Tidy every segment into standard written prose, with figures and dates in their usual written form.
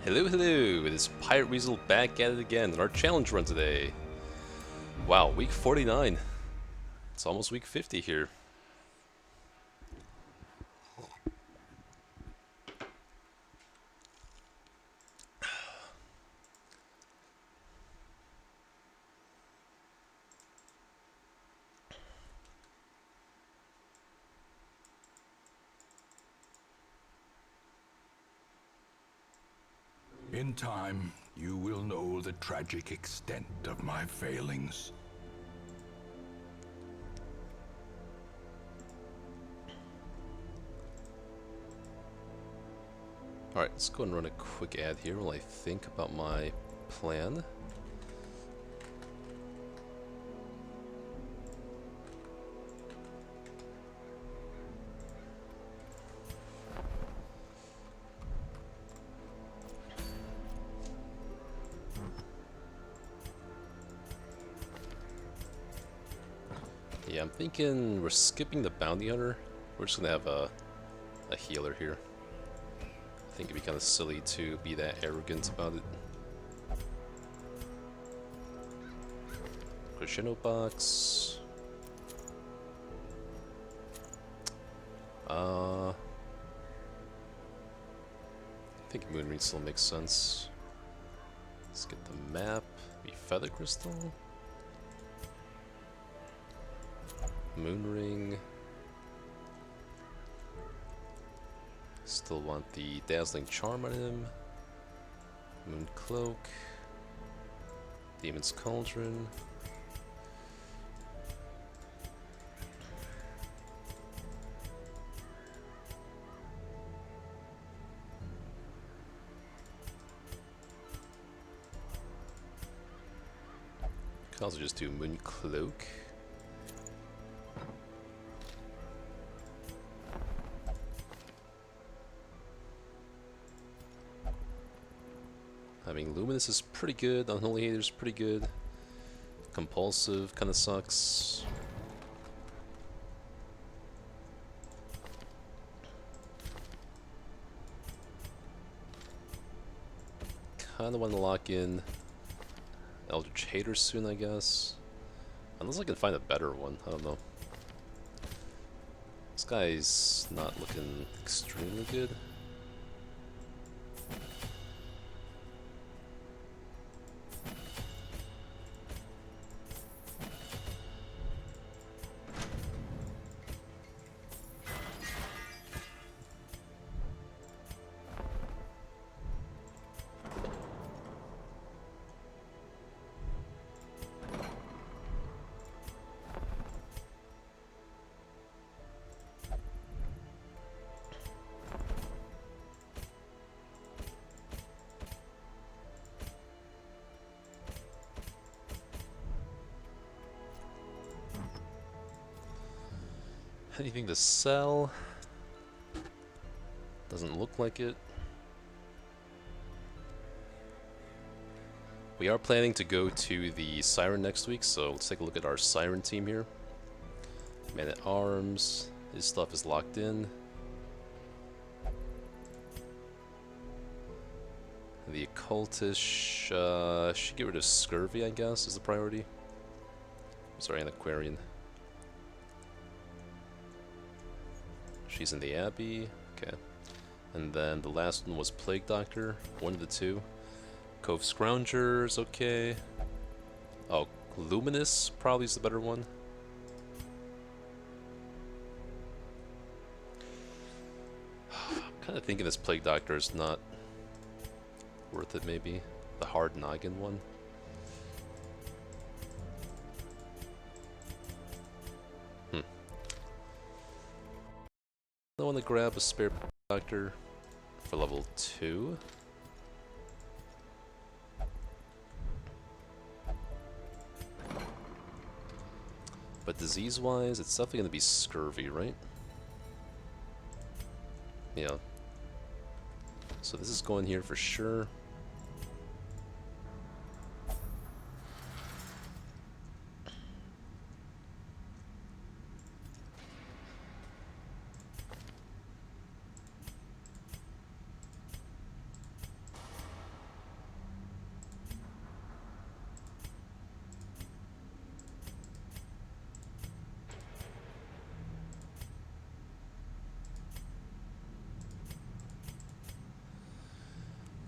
Hello, hello! It is Pirate Weasel back at it again in our challenge run today. Wow, week 49. It's almost week 50 here. In time, you will know the tragic extent of my failings. Alright, let's go and run a quick ad here while I think about my plan. Yeah, I'm thinking we're skipping the bounty hunter. We're just gonna have a healer here. I think it'd be kind of silly to be that arrogant about it. Crescendo box. I think Moonring still makes sense. Let's get the map. Feather crystal. Moonring. Still want the dazzling charm on him. Moon cloak. Demon's cauldron. Could also just do moon cloak. Having Luminous is pretty good, Unholy Hater is pretty good. Compulsive kinda sucks. Kinda wanna lock in Eldritch Hater soon, I guess. Unless I can find a better one, I don't know. This guy's not looking extremely good. Anything to sell? Doesn't look like it. We are planning to go to the Siren next week, so let's take a look at our Siren team here. Man at Arms, his stuff is locked in. The Occultist should get rid of Scurvy, I guess, is the priority. Sorry, an Aquarian. She's in the Abbey, okay. And then the last one was Plague Doctor, one of the two. Cove Scroungers, okay. Oh, Luminous probably is the better one. I'm kind of thinking this Plague Doctor is not worth it, maybe. The Hard Noggin one. I want to grab a spare doctor for level 2. But disease-wise, it's definitely going to be scurvy, right? Yeah. So this is going here for sure.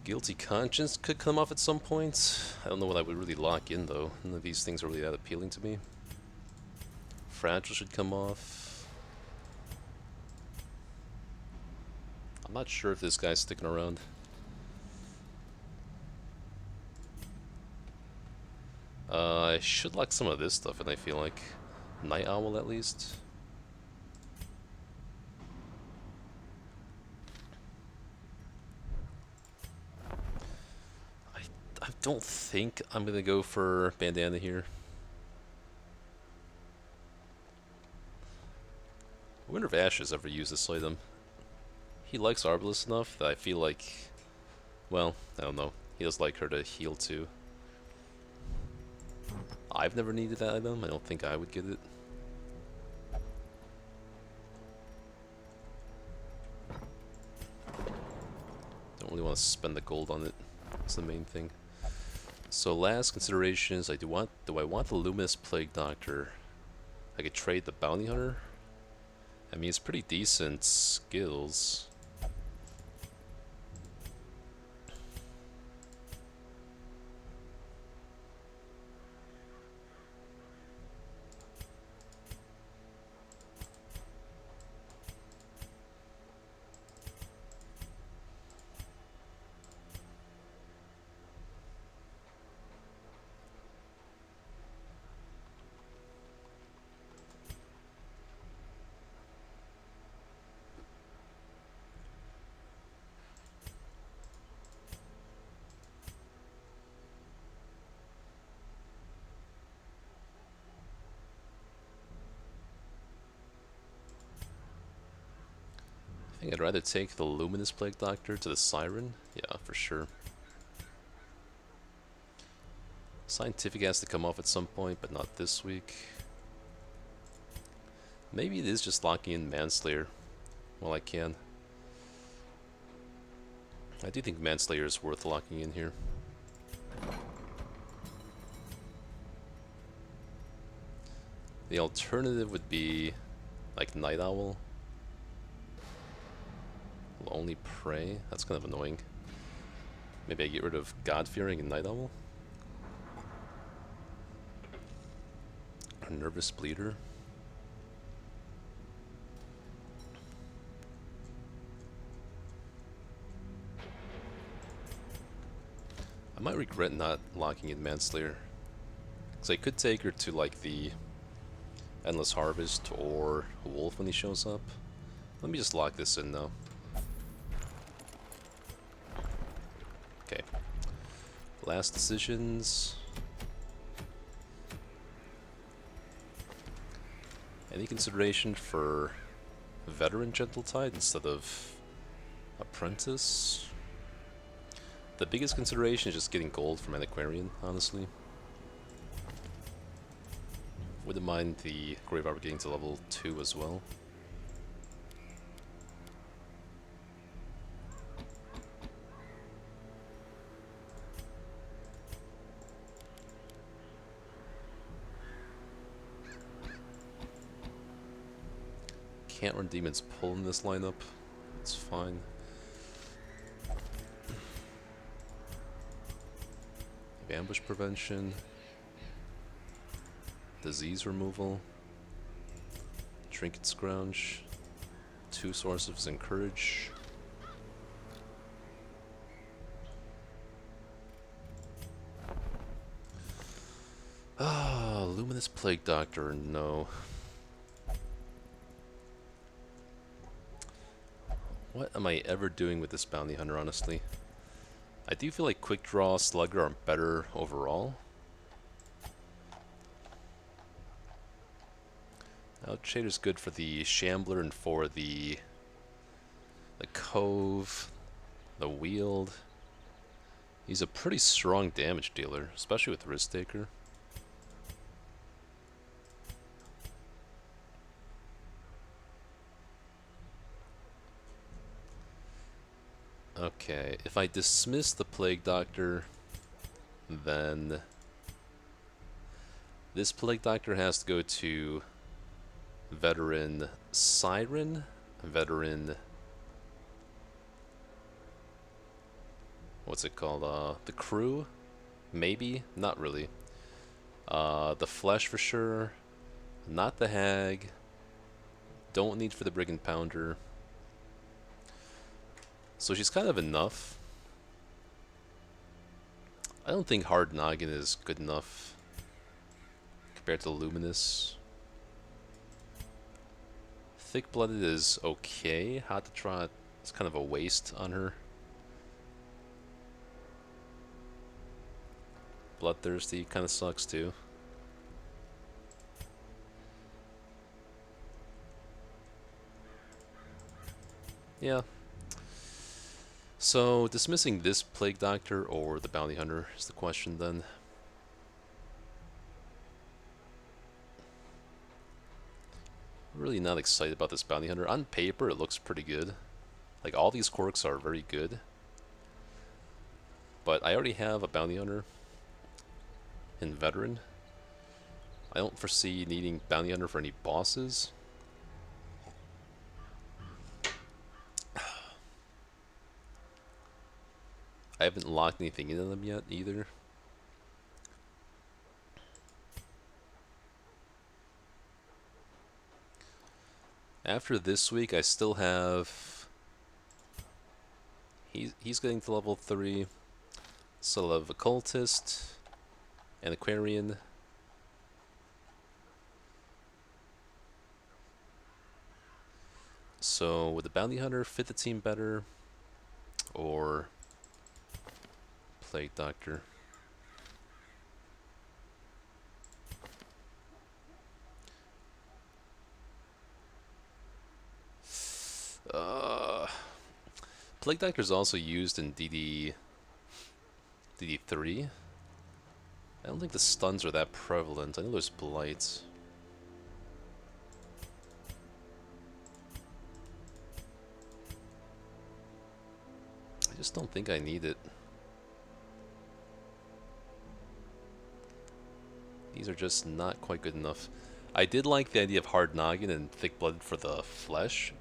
Guilty Conscience could come off at some point. I don't know what I would really lock in though. None of these things are really that appealing to me. Fragile should come off. I'm not sure if this guy's sticking around. I should lock some of this stuff in, I feel like. Night Owl at least. I don't think I'm gonna go for Bandana here. I wonder if Ash has ever used this item. He likes Arbalest enough that I feel like, well, I don't know. He does like her to heal too. I've never needed that item. I don't think I would get it. Don't really want to spend the gold on it. That's the main thing. So last consideration is do I want the Luminous Plague Doctor? I could trade the Bounty Hunter. I mean, it's pretty decent skills. I think I'd rather take the Luminous Plague Doctor to the Siren. Yeah, for sure. Scientific has to come off at some point, but not this week. Maybe it is just locking in Manslayer while I can. I do think Manslayer is worth locking in here. The alternative would be like Night Owl. Lonely Prey? That's kind of annoying. Maybe I get rid of God-Fearing and Night Owl? Or Nervous Bleeder? I might regret not locking in Manslayer. Because I could take her to like the Endless Harvest or Wolf when he shows up. Let me just lock this in though. Okay. Last decisions. Any consideration for Veteran Gentletide instead of Apprentice? The biggest consideration is just getting gold from Antiquarian, honestly. Wouldn't mind the Grave Arbor getting to level 2 as well. Can't run Demon's Pull in this lineup. It's fine. Ambush prevention. Disease removal. Trinket Scrounge. 2 sources encourage. Ah, Luminous Plague Doctor, no. What am I ever doing with this Bounty Hunter, honestly? I do feel like Quick Draw, Slugger are better overall. Outshader's good for the Shambler and for the Cove, the Wield. He's a pretty strong damage dealer, especially with Risk Taker. Okay, if I dismiss the Plague Doctor, then this Plague Doctor has to go to Veteran Siren, Veteran what's it called? The crew? Maybe? Not really. The flesh for sure. Not the hag. Don't need for the brigand pounder. So she's kind of enough. I don't think hard noggin is good enough compared to luminous. Thick blooded is okay. Hot to trot, it's kind of a waste on her. Bloodthirsty kind of sucks too. Yeah. So, dismissing this Plague Doctor or the Bounty Hunter is the question then. Really not excited about this Bounty Hunter. On paper, it looks pretty good. Like, all these quirks are very good. But I already have a Bounty Hunter in Veteran. I don't foresee needing Bounty Hunter for any bosses. I haven't locked anything into them yet either. After this week, I still have... He's getting to level 3. Still have Occultist and Aquarian. So, would the Bounty Hunter fit the team better? Or Plague Doctor? Plague Doctor is also used in DD3. I don't think the stuns are that prevalent. I know there's blights. I just don't think I need it. These are just not quite good enough. I did like the idea of hard noggin and thick blood for the flesh,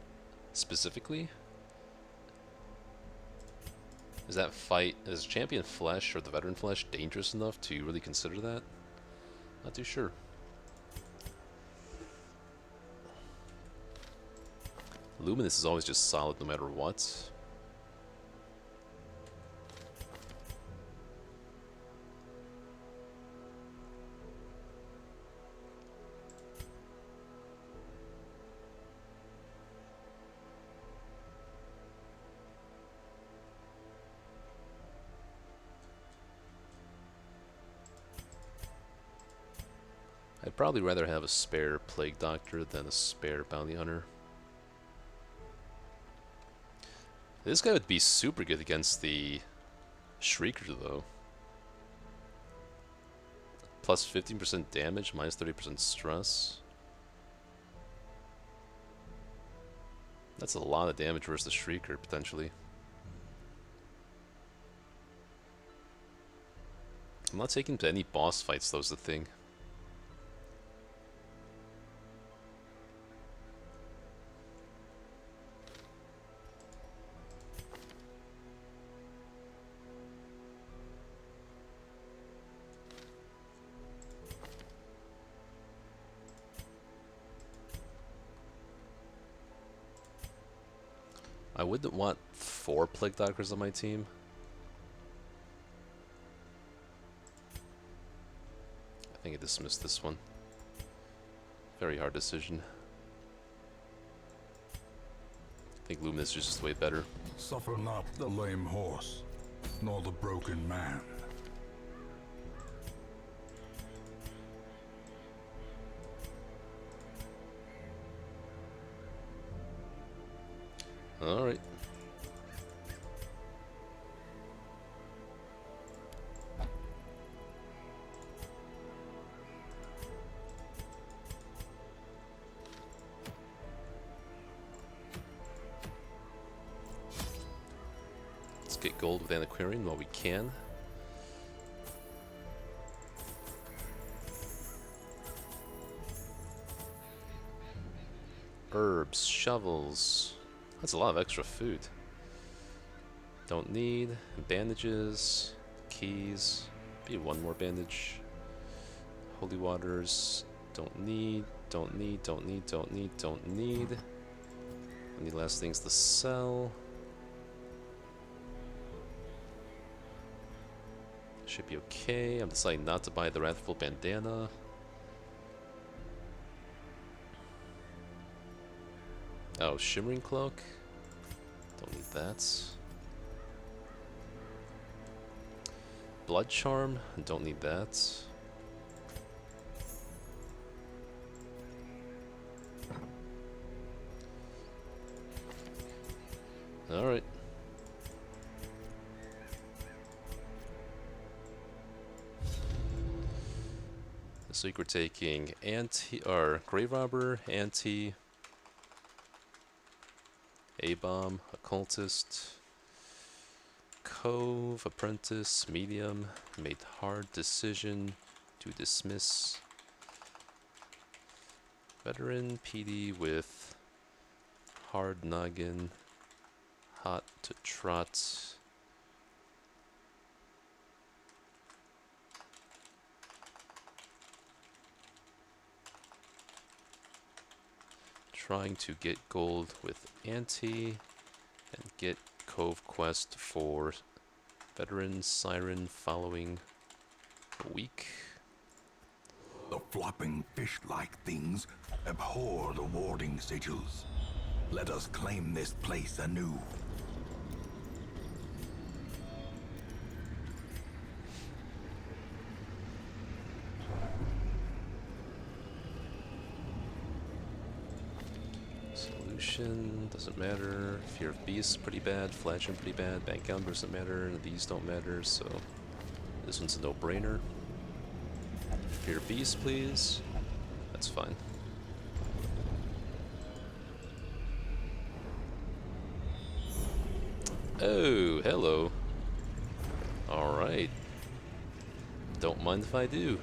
specifically. Is champion flesh or the veteran flesh dangerous enough to really consider that? Not too sure. Luminous is always just solid no matter what. I'd probably rather have a spare Plague Doctor than a spare Bounty Hunter. This guy would be super good against the Shrieker, though. Plus 15% damage, minus 30% stress. That's a lot of damage versus the Shrieker, potentially. I'm not taking him to any boss fights, though, is the thing. I wouldn't want 4 Plague Doctors on my team. I think I dismissed this one. Very hard decision. I think Luminous is just way better. Suffer not the lame horse, nor the broken man. Alright. Let's get gold with Antiquarian while we can. Herbs, shovels. That's a lot of extra food. Don't need. Bandages. Keys. Maybe one more bandage. Holy waters. Don't need. Don't need. Don't need. Don't need. Don't need. Any last things to sell? Should be okay. I'm deciding not to buy the Wrathful Bandana. Oh, Shimmering Cloak. Don't need that. Blood Charm. Don't need that. Alright. So we're taking Grave Robber, Anti, A-Bomb, Occultist, Cove, Apprentice, Medium, made hard decision to dismiss, Veteran, PD with hard noggin, hot to trot. Trying to get gold with Anti and get Cove Quest for Veteran Siren following a week. The flopping fish-like things abhor the warding sigils. Let us claim this place anew. Solution doesn't matter. Fear of Beasts pretty bad. Flagellum pretty bad. Bank Gown doesn't matter. These don't matter, so this one's a no-brainer. Fear of Beasts, please. That's fine. Oh, hello. Alright. Don't mind if I do.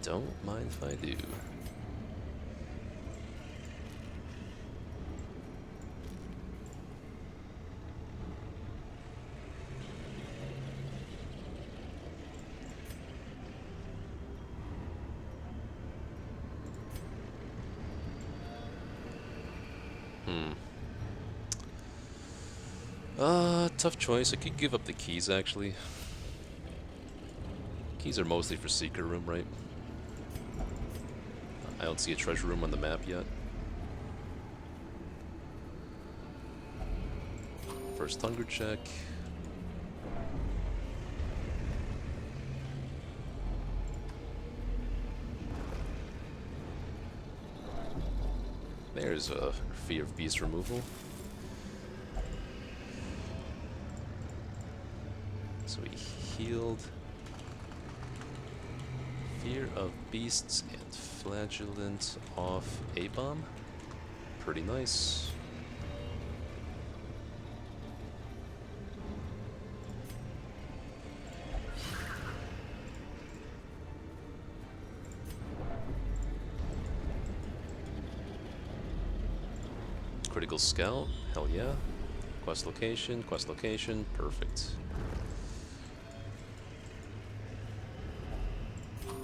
Don't mind if I do. Tough choice. I could give up the keys, actually. Keys are mostly for Secret Room, right? I don't see a treasure room on the map yet. First hunger check. There's a Fear of Beast removal. So we healed Fear of Beasts and Flagellant off A-Bomb. Pretty nice. Critical Scout, hell yeah. Quest location, perfect.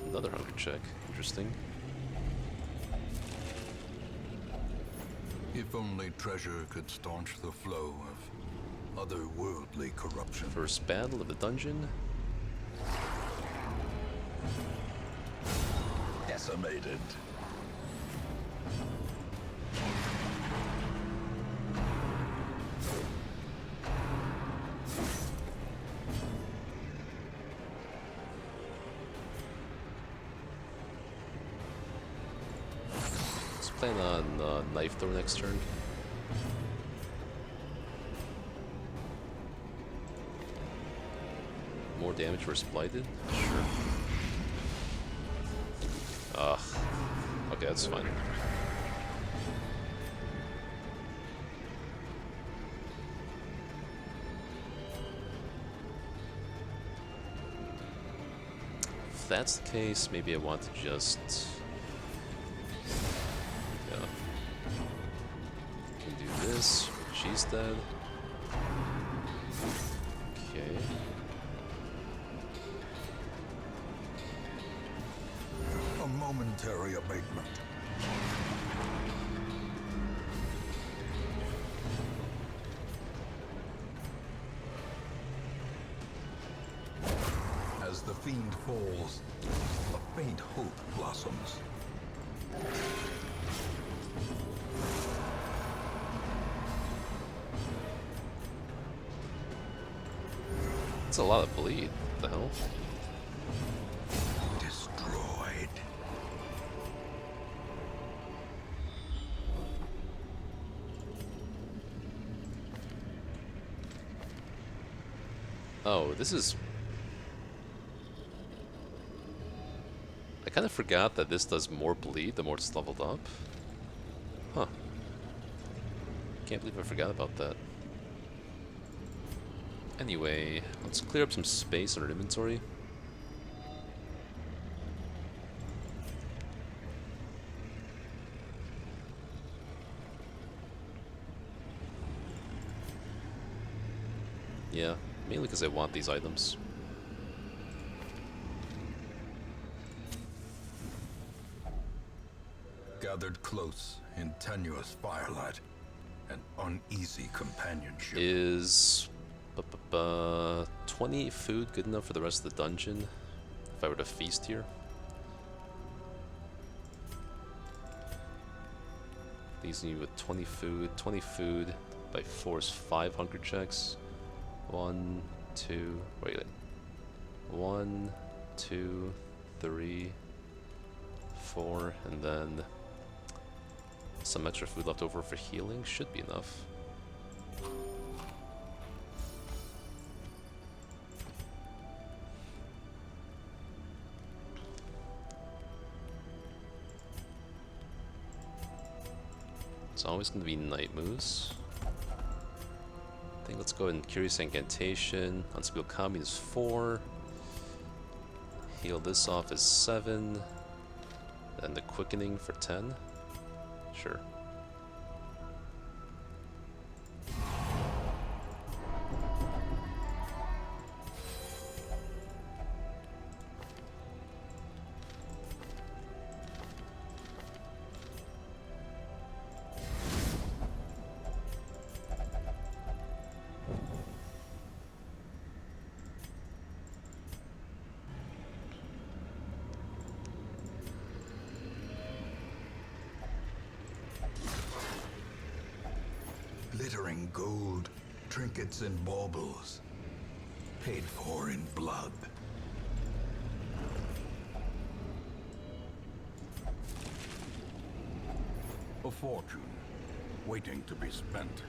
Another hunger check, interesting. If only treasure could staunch the flow of otherworldly corruption. First battle of the dungeon. Decimated. Plan on knife throw next turn. More damage versus blighted? Sure. Okay, that's fine. if that's the case, maybe I want to just... Yeah. Can do this. She's dead. Okay. A momentary abatement. As the fiend falls, a faint hope blossoms. That's a lot of bleed. What the hell? Destroyed. Oh, this is... I kind of forgot that this does more bleed the more it's leveled up. Huh. Can't believe I forgot about that. Anyway, let's clear up some space in our inventory. Yeah, mainly because I want these items. Gathered close in tenuous firelight, an uneasy companionship. Is 20 food good enough for the rest of the dungeon if I were to feast here? These need with 20 food. 20 food by force 5 hunger checks. 1, 2, wait. 1, 2, 3, 4, and then some extra food left over for healing should be enough. It's always going to be Night Moose. I think let's go ahead and Curious Incantation. Unspeakable Comedy is 4. Heal this off is 7. And the Quickening for 10. Sure. Glittering gold, trinkets and baubles, paid for in blood. A fortune, waiting to be spent.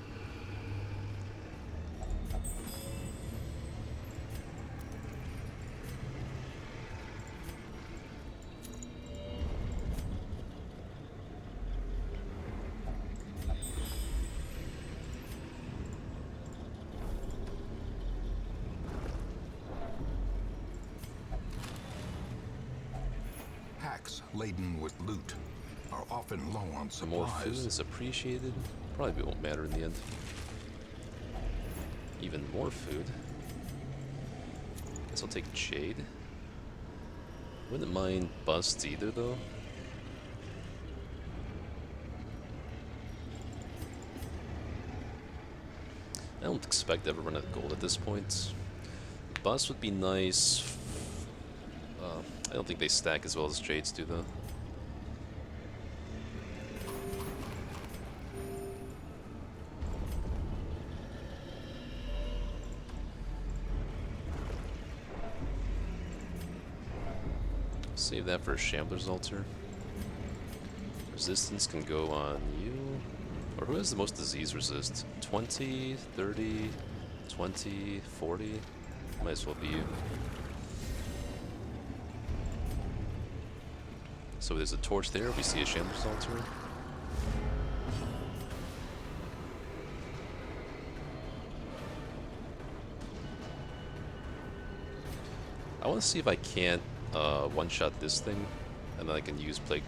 Packs laden with loot are often low on Some more food supplies. is appreciated. Probably won't matter in the end. Even more food. Guess I'll take Jade. Wouldn't mind busts either, though. I don't expect to ever run out of gold at this point. Bust would be nice. I don't think they stack as well as Jades do, though. Save that for a Shambler's Altar. Resistance can go on you. Or who has the most disease resist? 20, 30, 20, 40? Might as well be you. So there's a torch there, we see a Shambler's Altar. I want to see if I can't one-shot this thing, and then I can use Plague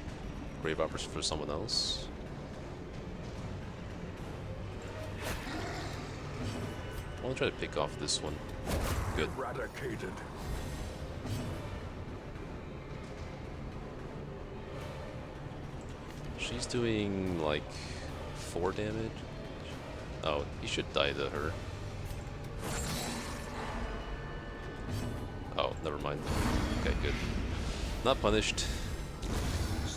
Grave Robbers for someone else. I want to try to pick off this one. Good. Eradicated. She's doing like 4 damage. Oh, he should die to her. Oh, never mind. Okay, good. Not punished.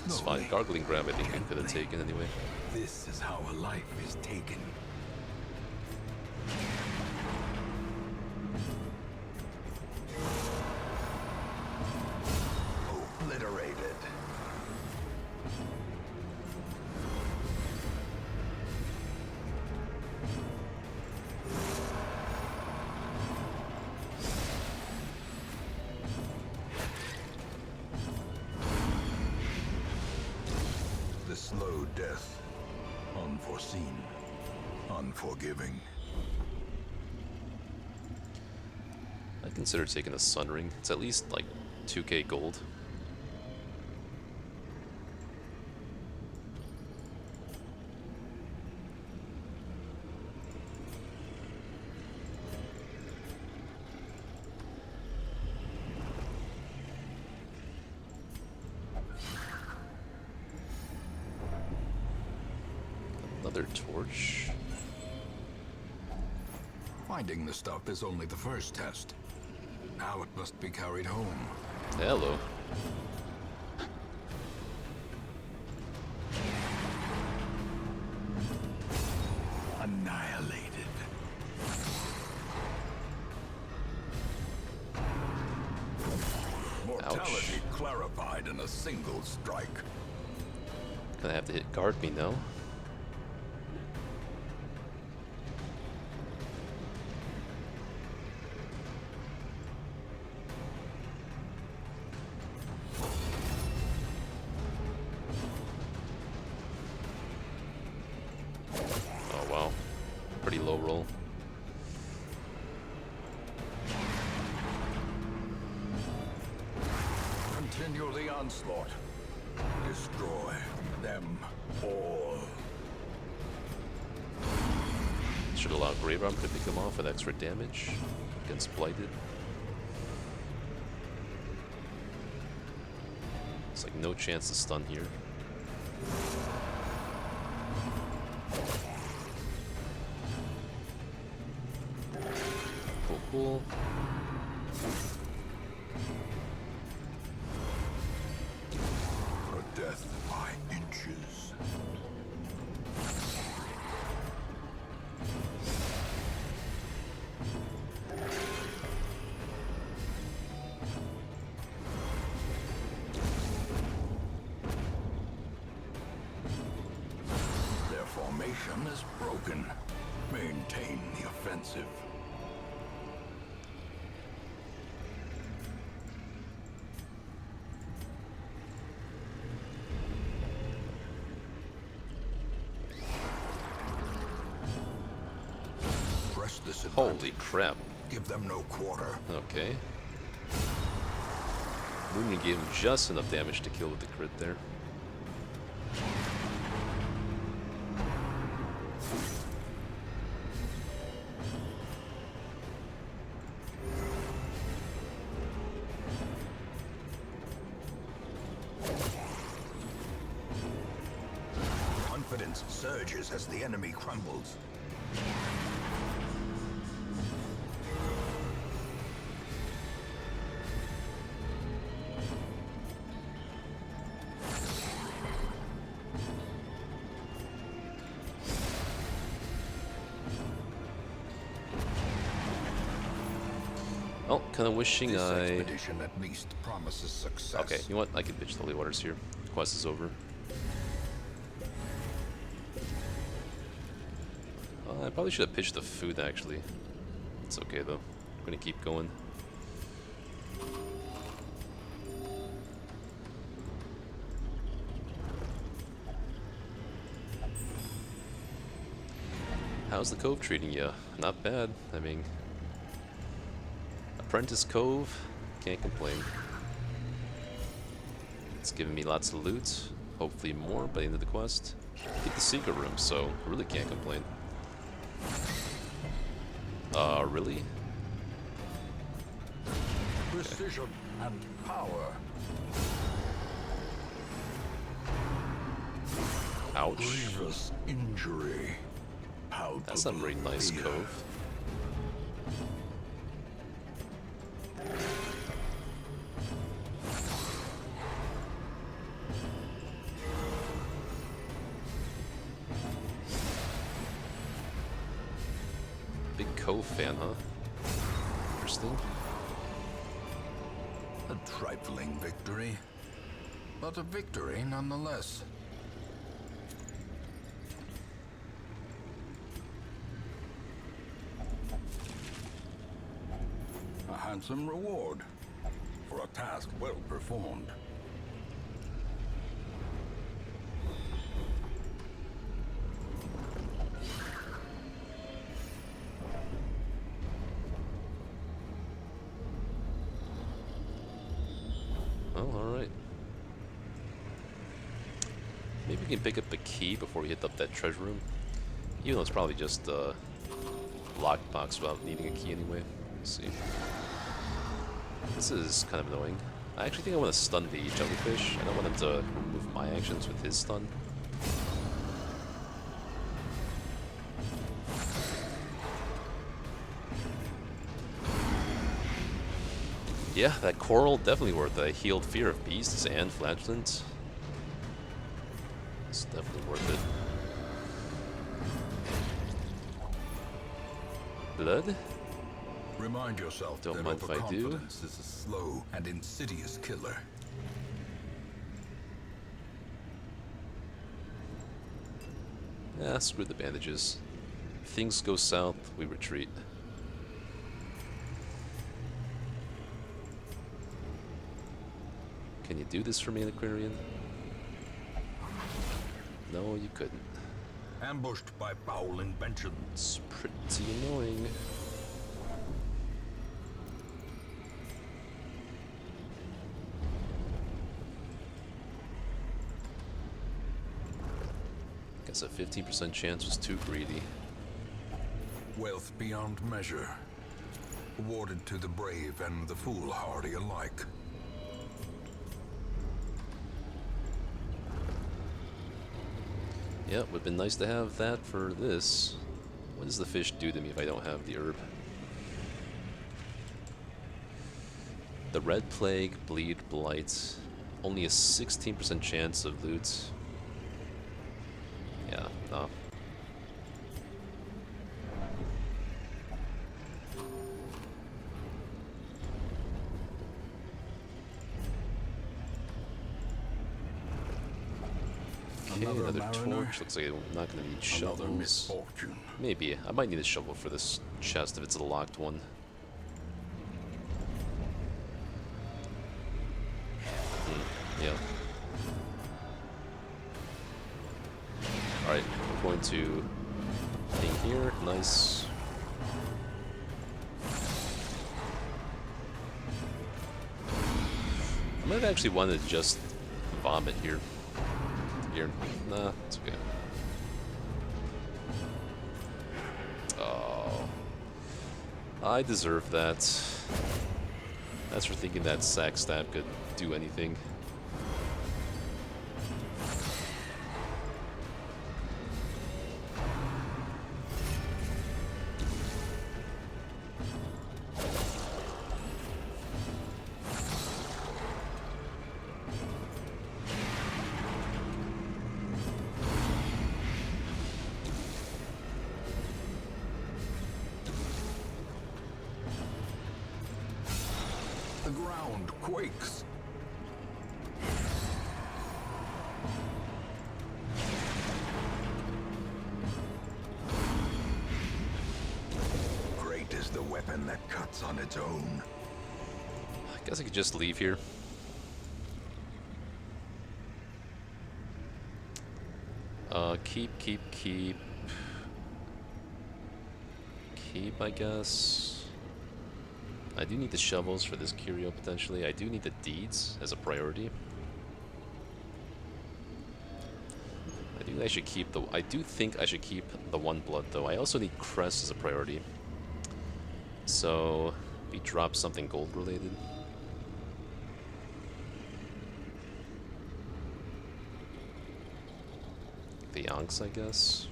It's fine. Gargling Grab I think I could have taken anyway. This is how a life is taken. Obliterated. The slow death. Unforeseen. Unforgiving. I'd consider taking a Sun Ring. It's at least like 2k gold. Another torch. Finding the stuff is only the first test. Now it must be carried home. Hello. Annihilated. Mortality clarified in a single strike. Gonna have to hit guard me now. Oh wow. Pretty low roll. Continue the onslaught. Destroy them all. Should allow Grave Robber to pick him off with extra damage against Blighted. It's like no chance to stun here. Cool, cool. A death by inches. Their formation is broken. Maintain the offensive. Press this advantage. Holy crap. Give them no quarter. Okay. Moon gave him just enough damage to kill with the crit there. Confidence surges as the enemy crumbles. Well, kind of wishing This I... expedition at least promises success. Okay, you know what? I can bitch the Holy Waters here. Quest is over. I probably should have pitched the food, actually. It's okay, though. I'm gonna keep going. How's the Cove treating you? Not bad. I mean, Apprentice Cove, can't complain. It's giving me lots of loot. Hopefully more by the end of the quest. Get the secret room, so I really can't complain. Really? Precision and power. Ouch. Grievous injury. That's a very nice fear. cove. Big cove fan, huh? Interesting. A trifling victory, but a victory nonetheless. A handsome reward for a task well performed. Oh, alright. Maybe we can pick up a key before we hit up that treasure room. Even though it's probably just a lockbox without needing a key anyway. Let's see. This is kind of annoying. I actually think I want to stun the jellyfish. I don't want him to remove my actions with his stun. Yeah, that coral definitely worth it. I healed Fear of Beasts and Flatulence. It's definitely worth it. Blood? Remind yourself Don't that mind if I do. overconfidence is a slow and insidious killer. Yeah, screw the bandages. If things go south, we retreat. Can you do this for me, Aquarian? No, you couldn't. Ambushed by foul inventions. It's pretty annoying. Guess a 15% chance was too greedy. Wealth beyond measure. Awarded to the brave and the foolhardy alike. Yeah, would have been nice to have that for this. What does the fish do to me if I don't have the herb? The Red Plague, Bleed, Blight. Only a 16% chance of loot. Yeah, no. Okay, another torch. Looks like I'm not going to need Another shovels. misfortune. Maybe. I might need a shovel for this chest if it's a locked one. Yeah. Alright, we're going to hang here. Nice. I might have actually wanted to just vomit here. Here. Nah, it's okay. Oh. I deserve that. That's for thinking that sack stab could do anything. The ground quakes. Great is the weapon that cuts on its own. I guess I could just leave here. Keep. Keep, I guess. I do need the shovels for this curio, potentially. I do need the deeds as a priority. Maybe I should keep the... I do think I should keep the 1 blood, though. I also need Crest as a priority. So, we drop something gold-related. The Ankhs, I guess.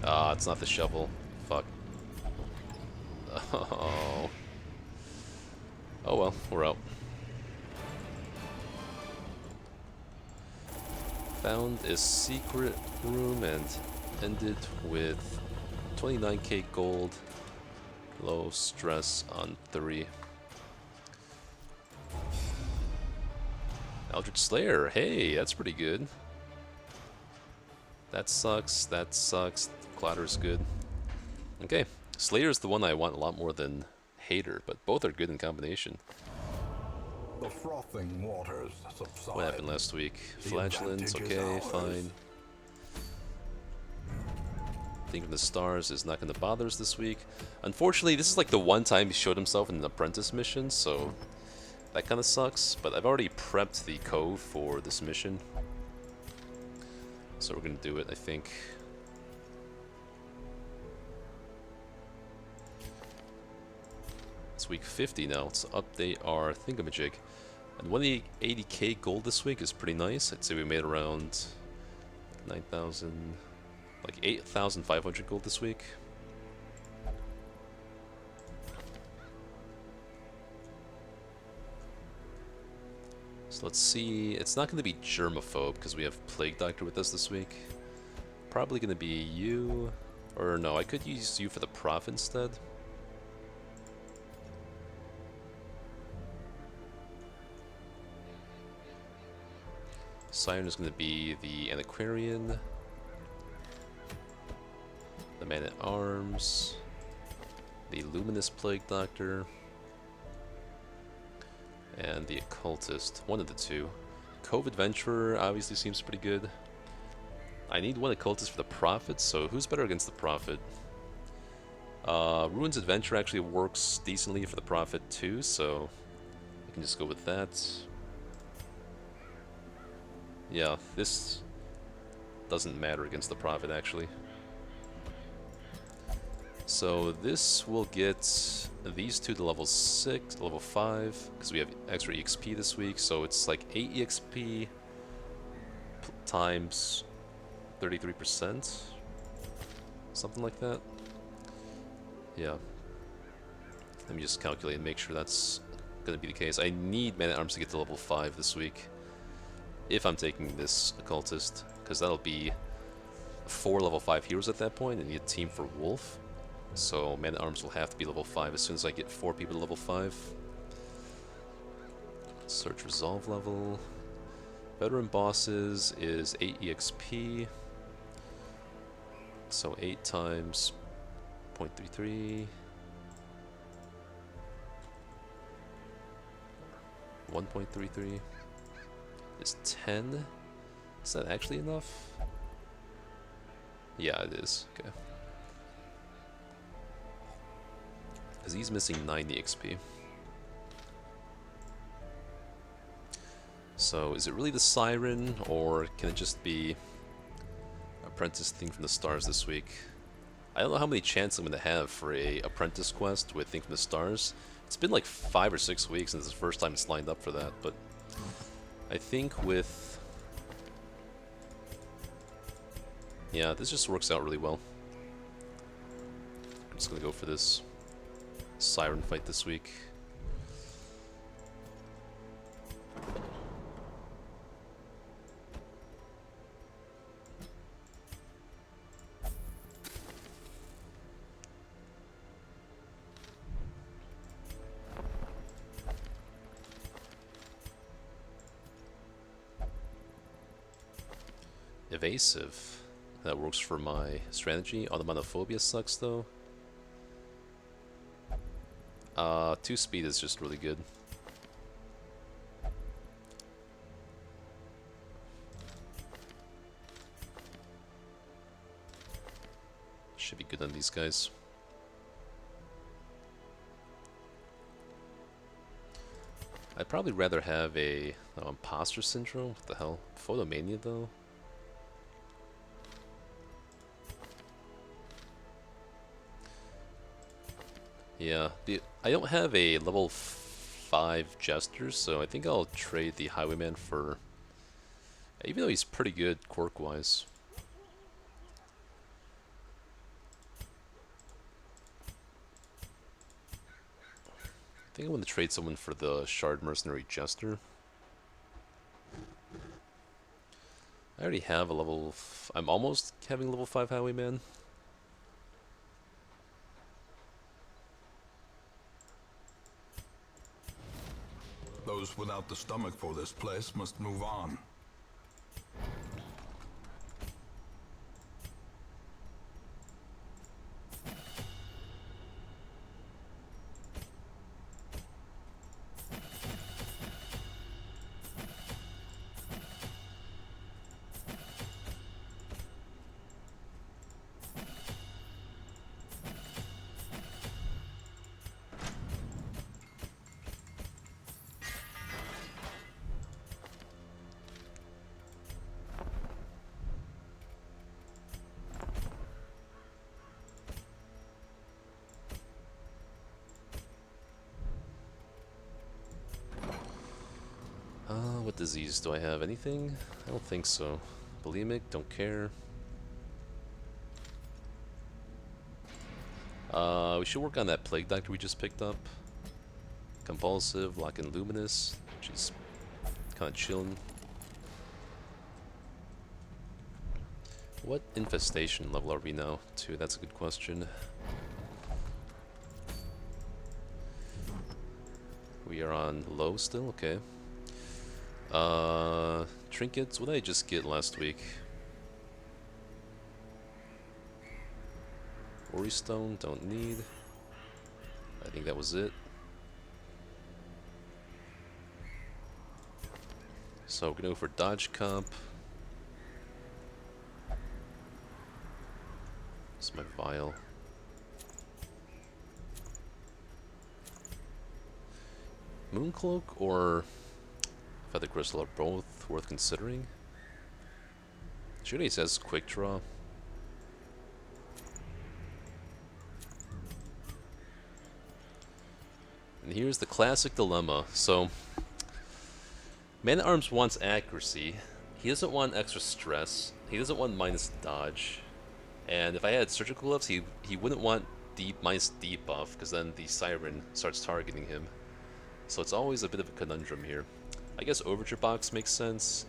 Ah, it's not the shovel. Fuck. Oh. Oh well, we're out. Found a secret room and ended with 29k gold. Low stress on 3. Eldritch Slayer, hey, that's pretty good. That sucks, that sucks. Clatter's good. Okay, Slayer's the one I want a lot more than Hater, but both are good in combination. The frothing waters subside. What happened last week? Flagellants, okay, fine. Think of the Stars is not going to bother us this week. Unfortunately, this is like the one time he showed himself in an apprentice mission, so that kind of sucks. But I've already prepped the cove for this mission, so we're going to do it, I think. It's week 50 now. Let's update our thingamajig. And 180k gold this week is pretty nice. I'd say we made around 9,000, like 8,500 gold this week. So let's see. It's not going to be Germaphobe because we have Plague Doctor with us this week. Probably going to be you. Or no, I could use you for the Prof instead. Siren is going to be the Antiquarian, the Man-at-Arms, the Luminous Plague Doctor, and the Occultist. One of the two. Cove Adventurer obviously seems pretty good. I need one Occultist for the Prophet, so who's better against the Prophet? Ruins Adventure actually works decently for the Prophet too, so I can just go with that. Yeah, this doesn't matter against the Prophet, actually. So this will get these two to level 6, level 5, because we have extra EXP this week, so it's like 8 EXP times 33%, something like that. Yeah. Let me just calculate and make sure that's going to be the case. I need Man-at-Arms to get to level 5 this week, if I'm taking this Occultist, because that'll be 4 level 5 heroes at that point, and need a team for Wolf. So Man-at-Arms will have to be level 5 as soon as I get 4 people to level 5. Search Resolve level. Veteran Bosses is 8 EXP. So 8 times 0.33. 1.33. Is 10? Is that actually enough? Yeah, it is. Okay. Because he's missing 90 XP. So, is it really the Siren, or can it just be Apprentice Thing from the Stars this week? I don't know how many chances I'm going to have for a Apprentice quest with Thing from the Stars. It's been like 5 or 6 weeks since it's the first time it's lined up for that, but I think with... yeah, this just works out really well. I'm just going to go for this Siren fight this week. Evasive. That works for my strategy. Automonophobia sucks though. 2 speed is just really good. Should be good on these guys. I'd probably rather have a imposter syndrome. What the hell? Photomania though? Yeah, I don't have a level 5 Jester, so I think I'll trade the Highwayman for... Even though he's pretty good quirk-wise. I think I want to trade someone for the Shard Mercenary Jester. I already have a level... I'm almost having level 5 Highwayman. Those without the stomach for this place must move on. What disease do I have? Anything? I don't think so. Bulimic, don't care. We should work on that Plague Doctor we just picked up. Compulsive, Lock and Luminous, which is kind of chilling. What infestation level are we now to? That's a good question. We are on low still? Okay. Trinkets, what did I just get last week? Ori Stone, don't need. I think that was it. So we're gonna go for Dodge Comp. It's my vial. Mooncloak or Feather Crystal are both worth considering. She already says Quick Draw. And here's the classic dilemma. So, Man-at-Arms wants accuracy. He doesn't want extra stress. He doesn't want minus dodge. And if I had Surgical Gloves, he wouldn't want minus debuff, because then the Siren starts targeting him. So it's always a bit of a conundrum here. I guess Overture Box makes sense.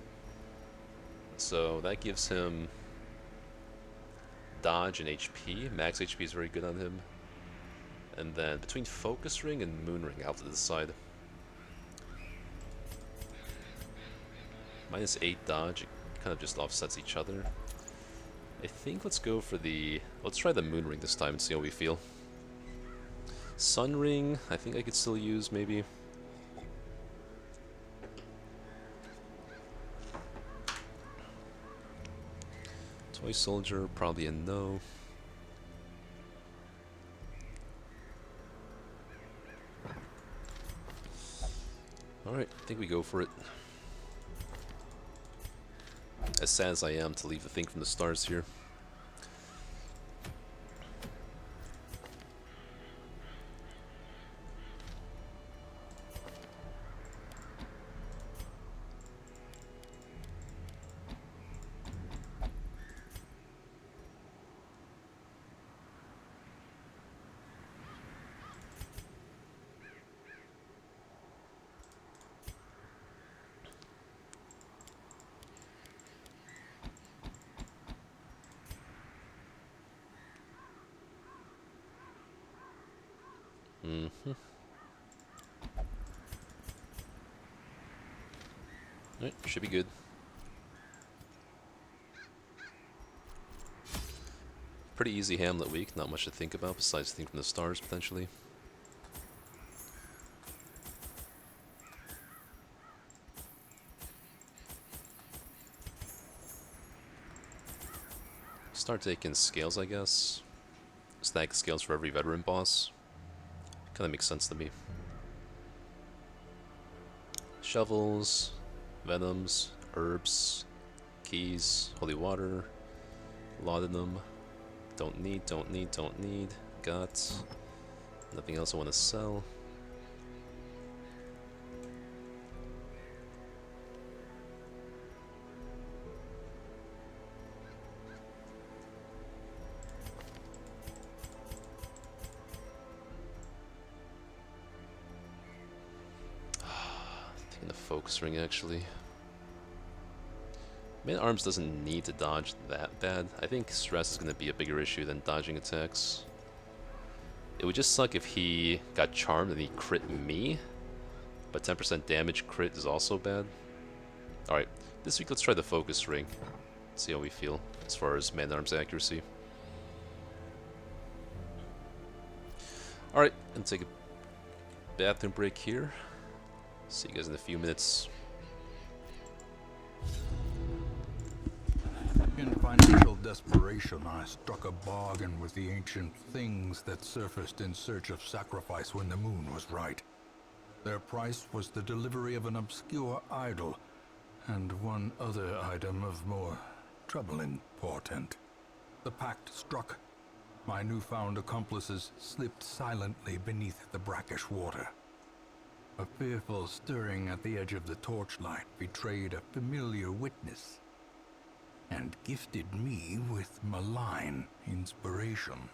So that gives him dodge and HP. Max HP is very good on him. And then between Focus Ring and Moon Ring, I'll have to decide. Minus 8 dodge, it kind of just offsets each other. I think let's go for the... Let's try the Moon Ring this time and see how we feel. Sun Ring, I think I could still use maybe. Toy Soldier, probably a no. Alright, I think we go for it. As sad as I am to leave the thing from the stars here. Alright, should be good. Pretty easy Hamlet week, not much to think about besides think from the stars potentially. Start taking scales, I guess. Stack scales for every veteran boss. Kinda makes sense to me. Shovels, venoms, herbs, keys, holy water, laudanum. Don't need, don't need, don't need. Got nothing else I want to sell. Taking the focus ring actually. Man arms doesn't need to dodge that bad. I think stress is going to be a bigger issue than dodging attacks. It would just suck if he got charmed and he crit me, but 10% damage crit is also bad. Alright, this week let's try the focus ring. See how we feel as far as man arms accuracy. Alright, and take a bathroom break here. See you guys in a few minutes. In financial desperation, I struck a bargain with the ancient things that surfaced in search of sacrifice when the moon was right. Their price was the delivery of an obscure idol, and one other item of more troubling portent. The pact struck. My newfound accomplices slipped silently beneath the brackish water. A fearful stirring at the edge of the torchlight betrayed a familiar witness, and gifted me with malign inspiration.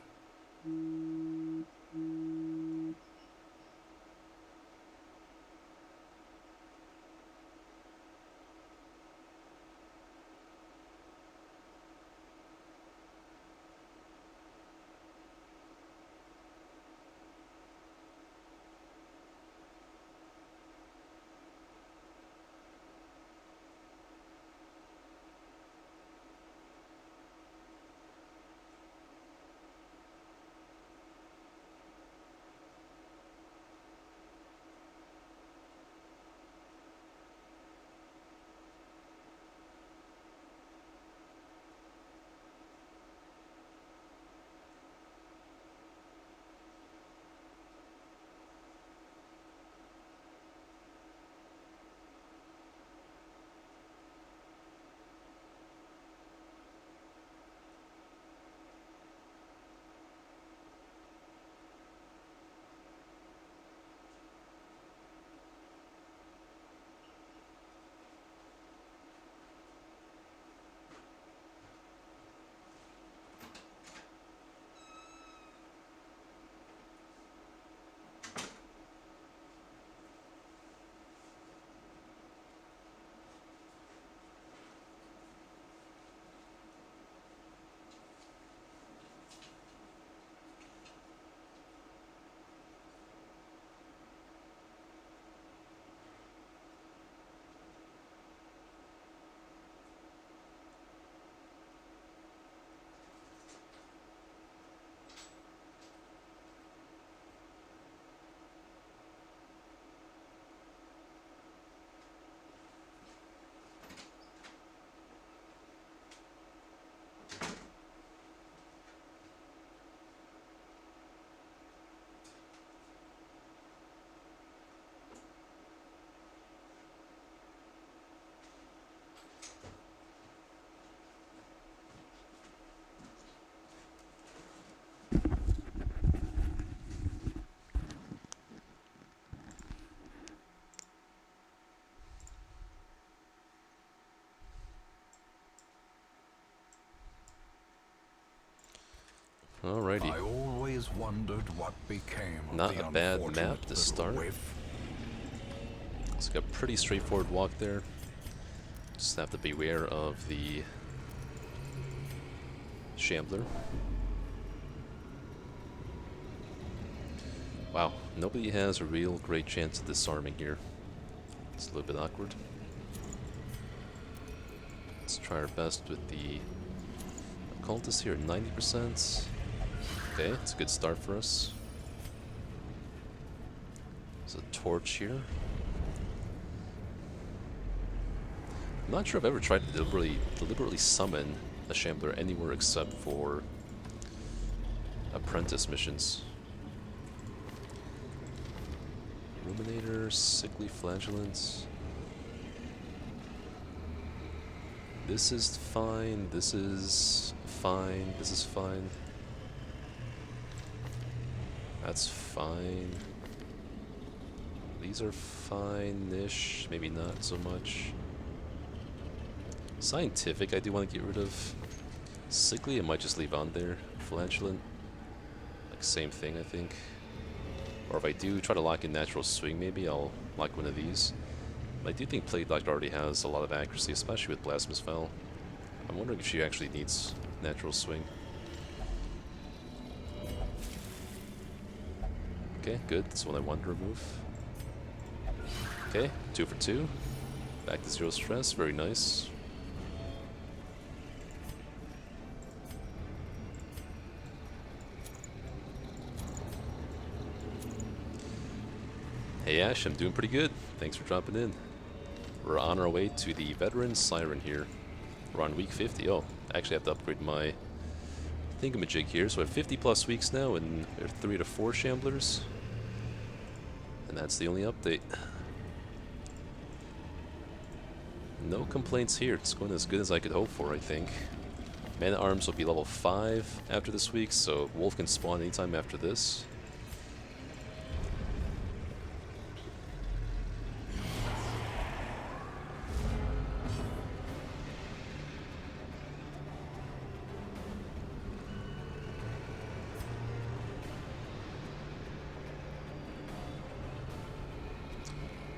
Alrighty. I always wondered what became of Not the a bad unfortunate map to little start. waif. It's got a pretty straightforward walk there. Just have to beware of the Shambler. Wow, nobody has a real great chance of disarming here. It's a little bit awkward. Let's try our best with the occultist here, 90%. Okay, it's a good start for us. There's a torch here. I'm not sure I've ever tried to deliberately summon a Shambler anywhere except for apprentice missions. Ruminator, Sickly Flagellants. This is fine, this is fine, this is fine. That's fine. These are fine-ish, maybe not so much. Scientific I do want to get rid of. Sickly I might just leave on there. Flatulent, like same thing I think. Or if I do try to lock in Natural Swing, maybe I'll lock one of these. I do think Plague Doctor already has a lot of accuracy, especially with Blasphemous Foul. I'm wondering if she actually needs Natural Swing. Okay, good. That's what I wanted to remove. Okay, 2 for 2. Back to 0 stress. Very nice. Hey Ash, I'm doing pretty good. Thanks for dropping in. We're on our way to the Veteran Siren here. We're on week 50. Oh, I actually have to upgrade my thingamajig here. So I have 50 plus weeks now, and there are 3 to 4 Shamblers. And that's the only update. No complaints here. It's going as good as I could hope for, I think. Man-at-Arms will be level 5 after this week, so Wolf can spawn anytime after this.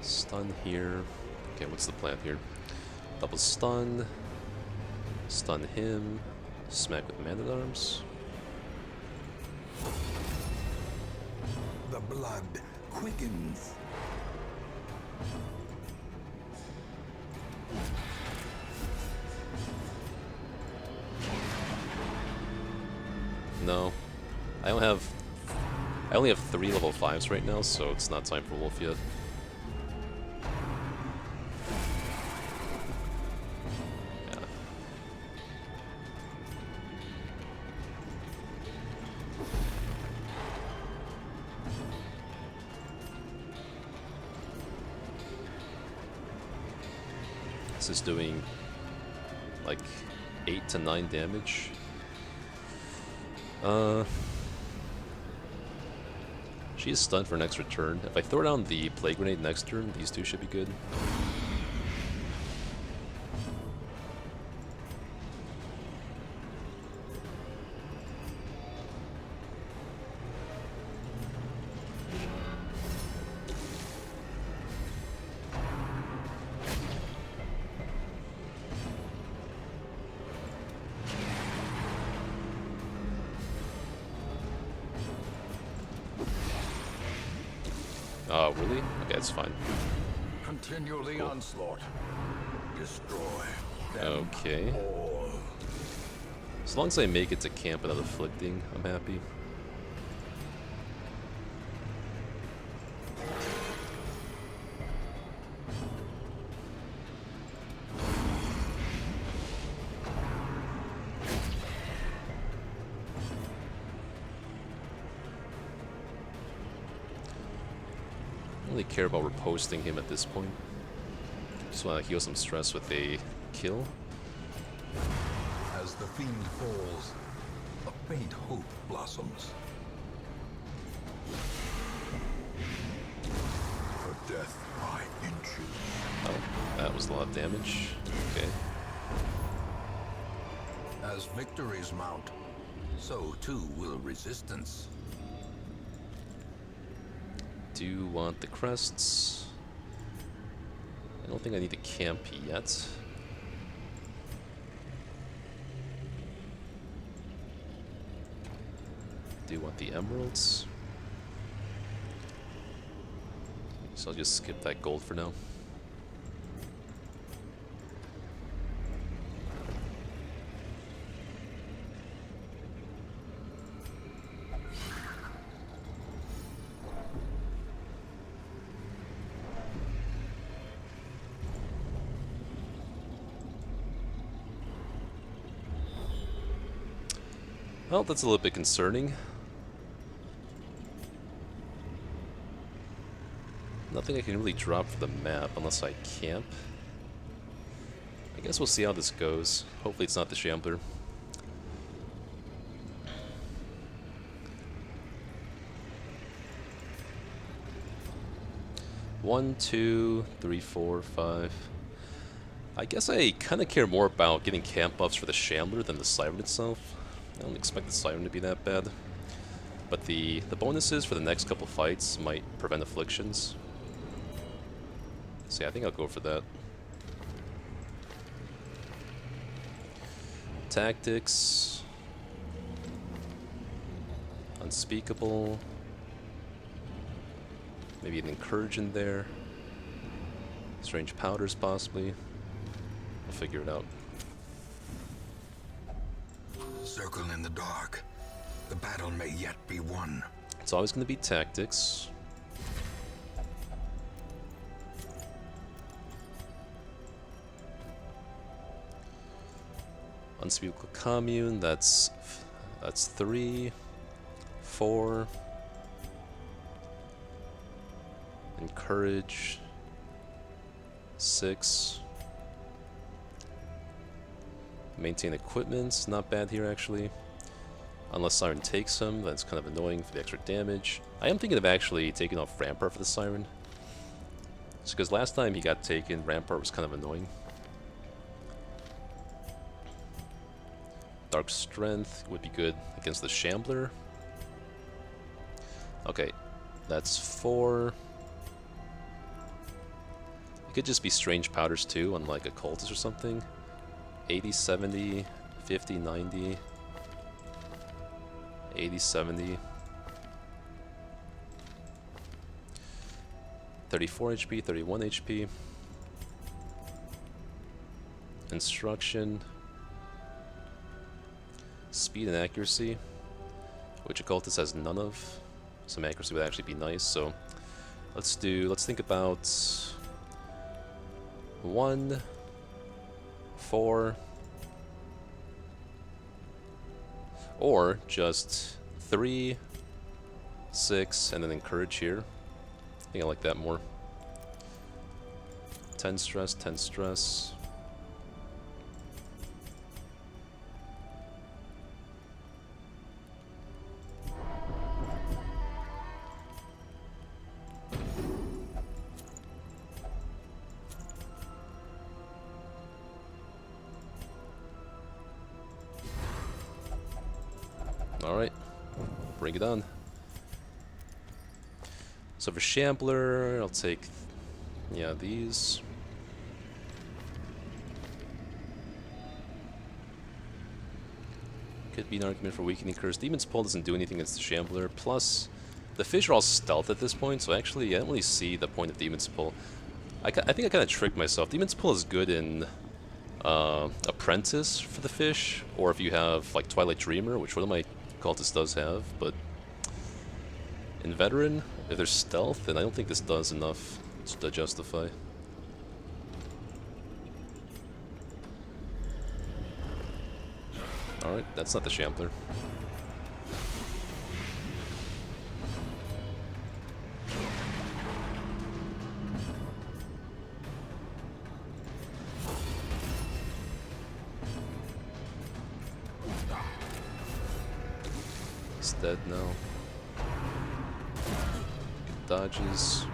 Stun here. Okay, what's the plan here? Double stun. Stun him. Smack with Man-at-Arms. The blood quickens. No. I only have 3 level 5s right now, so it's not time for Wolf yet. This is doing like 8 to 9 damage. She is stunned for next return. If I throw down the Plague Grenade next turn, these two should be good. Oh, really? Okay, that's fine. Continue the Cool. onslaught. Destroy them Okay. all. As long as I make it to camp without afflicting, I'm happy. I don't really care about reposting him at this point. Just want to heal some stress with a kill. As the fiend falls, a faint hope blossoms. For death by inches. Oh, that was a lot of damage. Okay. As victories mount, so too will resistance. Do want the crests. I don't think I need to camp yet. Do want the emeralds. So I'll just skip that gold for now. Well, that's a little bit concerning. Nothing I can really drop for the map unless I camp. I I guess we'll see how this goes. Hopefully it's not the Shambler. One, two, three, four, five. I guess I kind of care more about getting camp buffs for the Shambler than the Siren itself. I don't expect the Siren to be that bad. But the bonuses for the next couple fights might prevent afflictions. So yeah, I think I'll go for that. Tactics. Unspeakable. Maybe an Encourage in there. Strange Powders, possibly. We'll figure it out. Circle in the dark. The battle may yet be won. It's always going to be Tactics. Unspeakable Commune, that's 3, 4. Encourage, 6. Maintain equipment, not bad here actually. Unless Siren takes him, that's kind of annoying for the extra damage. I am thinking of actually taking off Rampart for the Siren. Just because last time he got taken, Rampart was kind of annoying. Dark Strength would be good against the Shambler. Okay, that's 4. It could just be Strange Powders too, unlike a Cultist or something. 80, 70, 50, 90, 80, 70, 34 HP, 31 HP. Instruction. Speed and accuracy, which Occultist has none of. Some accuracy would actually be nice, so let's think about 1, 4, or just 3, 6, and then Encourage here. I think I like that more. 10 stress, 10 stress. Alright, bring it on. So for Shambler, I'll take, yeah, these. Could be an argument for weakening Curse. Demon's Pull doesn't do anything against the Shambler, plus the fish are all stealth at this point, so actually I don't really see the point of Demon's Pull. I think I kind of tricked myself. Demon's Pull is good in Apprentice for the fish, or if you have like Twilight Dreamer, which one of my Cultist does have, but in Veteran, if there's stealth, then I don't think this does enough to justify. Alright, that's not the Shambler. It's dead now. Good dodges.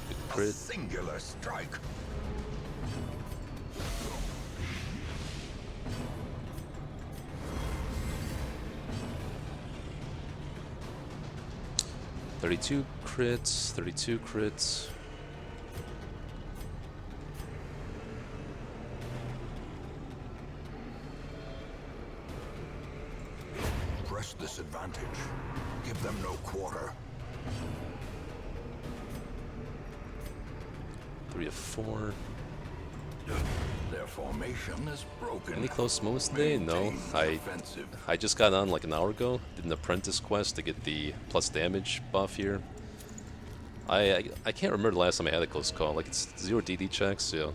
Good crit. A singular strike. "32 crits, 32 crits." Press this advantage. Give them no quarter. 3 of 4. Their formation is broken. Any close moments today? No. I just got on like an hour ago. Did an Apprentice quest to get the plus damage buff here. I can't remember the last time I had a close call. Like, it's 0 DD checks, yeah.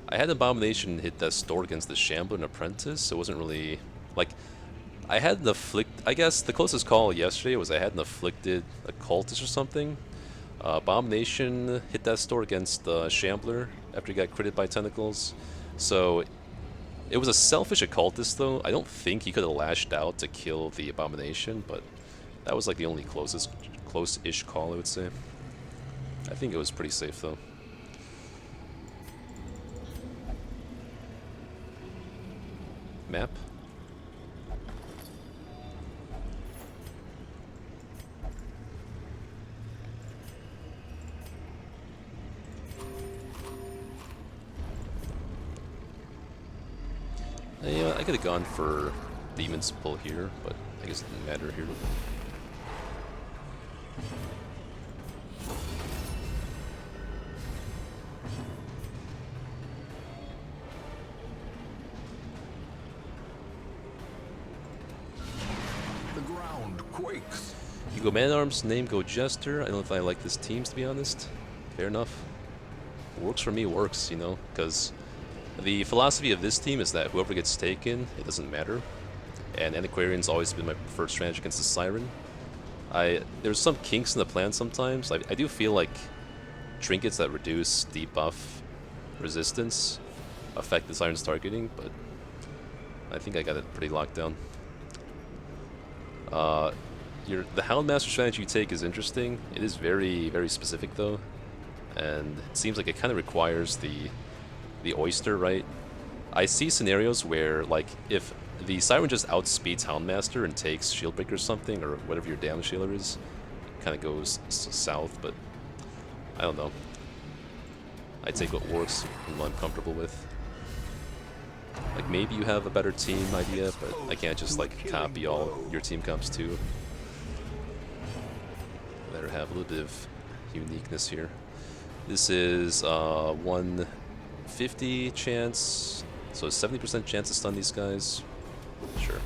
I had Abomination hit that store against the Shambler and Apprentice, so it wasn't really... Like, I had an I guess the closest call yesterday was I had an Afflicted Occultist or something. Abomination hit that store against Shambler after he got critted by Tentacles. So it was a selfish occultist, though. I don't think he could have lashed out to kill the abomination, but that was like the only close-ish call, I would say. I think it was pretty safe, though. Map? Yeah, I could have gone for Demon's Pull here, but I guess it didn't matter here. The ground quakes. You go Man-at-Arms, name go Jester. I don't know if I like this teams, to be honest. Fair enough. Works for me, works, you know, because the philosophy of this team is that whoever gets taken, it doesn't matter. And Antiquarian's always been my preferred strategy against the Siren. There's some kinks in the plan sometimes. I do feel like trinkets that reduce debuff resistance affect the Siren's targeting, but I think I got it pretty locked down. The Houndmaster strategy you take is interesting. It is very, very specific though, and it seems like it kind of requires the Oyster, right? I see scenarios where, like, if the Siren just outspeeds Houndmaster and takes Shieldbreaker or something, or whatever your damage dealer is, it kind of goes south, but I don't know. I take what works and what I'm comfortable with. Like, maybe you have a better team idea, but I can't just, like, copy all your team comps too. Better have a little bit of uniqueness here. This is 150 chance, so 70% chance to stun these guys. Sure.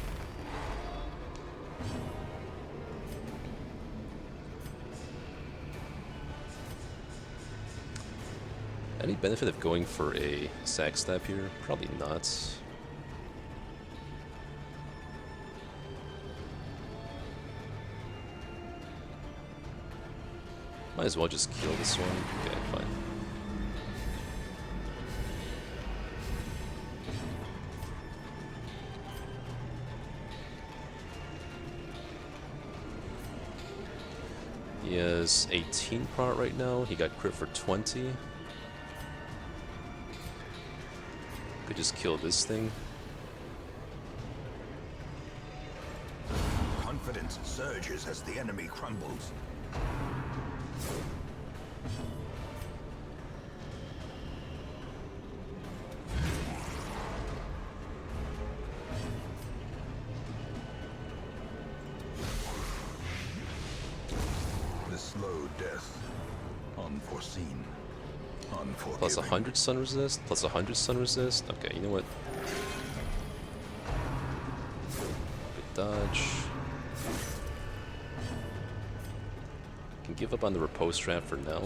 Any benefit of going for a sack stab here? Probably not. Might as well just kill this one. Okay, fine. He has 18 prot right now. He got crit for 20. Could just kill this thing. Confidence surges as the enemy crumbles. The slow death, unforeseen. Plus 100 stun resist, plus 100 stun resist. Okay, you know what? Good dodge. Can give up on the repose trap for now.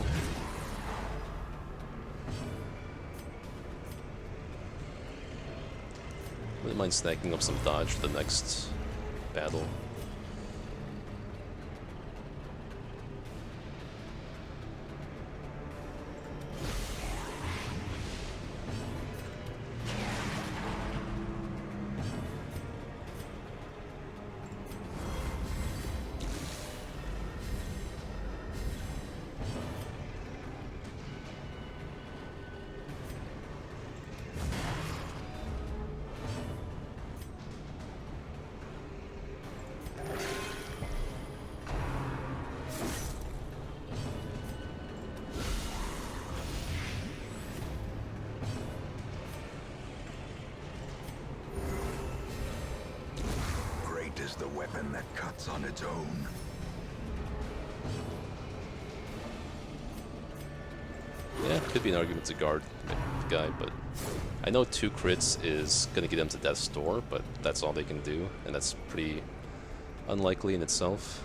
Wouldn't mind stacking up some dodge for the next battle. Is the weapon that cuts on its own. Yeah, could be an argument to guard the guy, but I know 2 crits is gonna get them to Death's Door, but that's all they can do, and that's pretty unlikely in itself.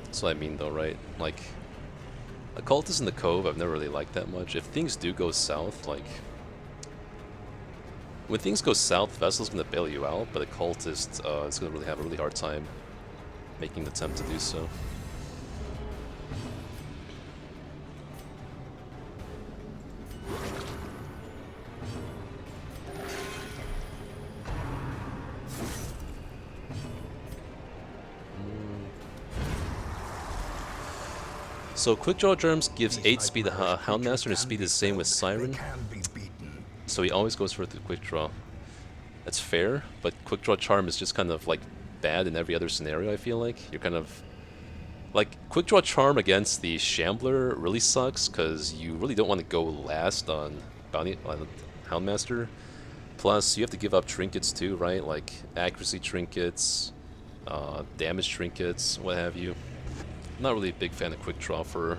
That's what I mean though, right? Like, Occultist in the Cove I've never really liked that much. If things do go south, like, when things go south, Vessel's gonna bail you out, but Occultist is gonna really have a really hard time making the attempt to do so. So Quick Draw Germs gives These 8 speed to nightmarish Houndmaster, and his creatures speed can is the same with be Siren. They can be beaten. So he always goes for the Quick Draw. That's fair, but Quick Draw Charm is just kind of like bad in every other scenario, I feel like. You're kind of... Like, Quick Draw Charm against the Shambler really sucks, because you really don't want to go last on Houndmaster. Plus, you have to give up trinkets too, right? Like, accuracy trinkets, damage trinkets, what have you. I'm not really a big fan of Quick Draw for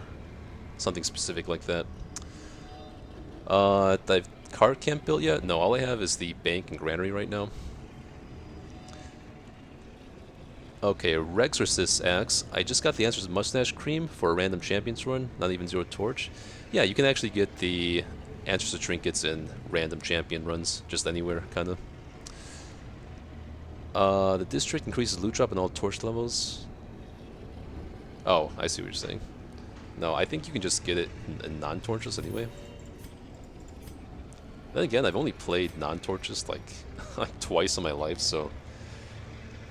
something specific like that. I've card camp built yet? No, all I have is the bank and granary right now. Okay, Rexorcist asks, I just got the answers to Mustache Cream for a random champions run, not even Zero Torch. Yeah, you can actually get the answers to trinkets in random champion runs, just anywhere, kinda. The district increases loot drop in all torch levels. Oh, I see what you're saying. No, I think you can just get it in non-torches anyway. Then again, I've only played non-torches like, like twice in my life, so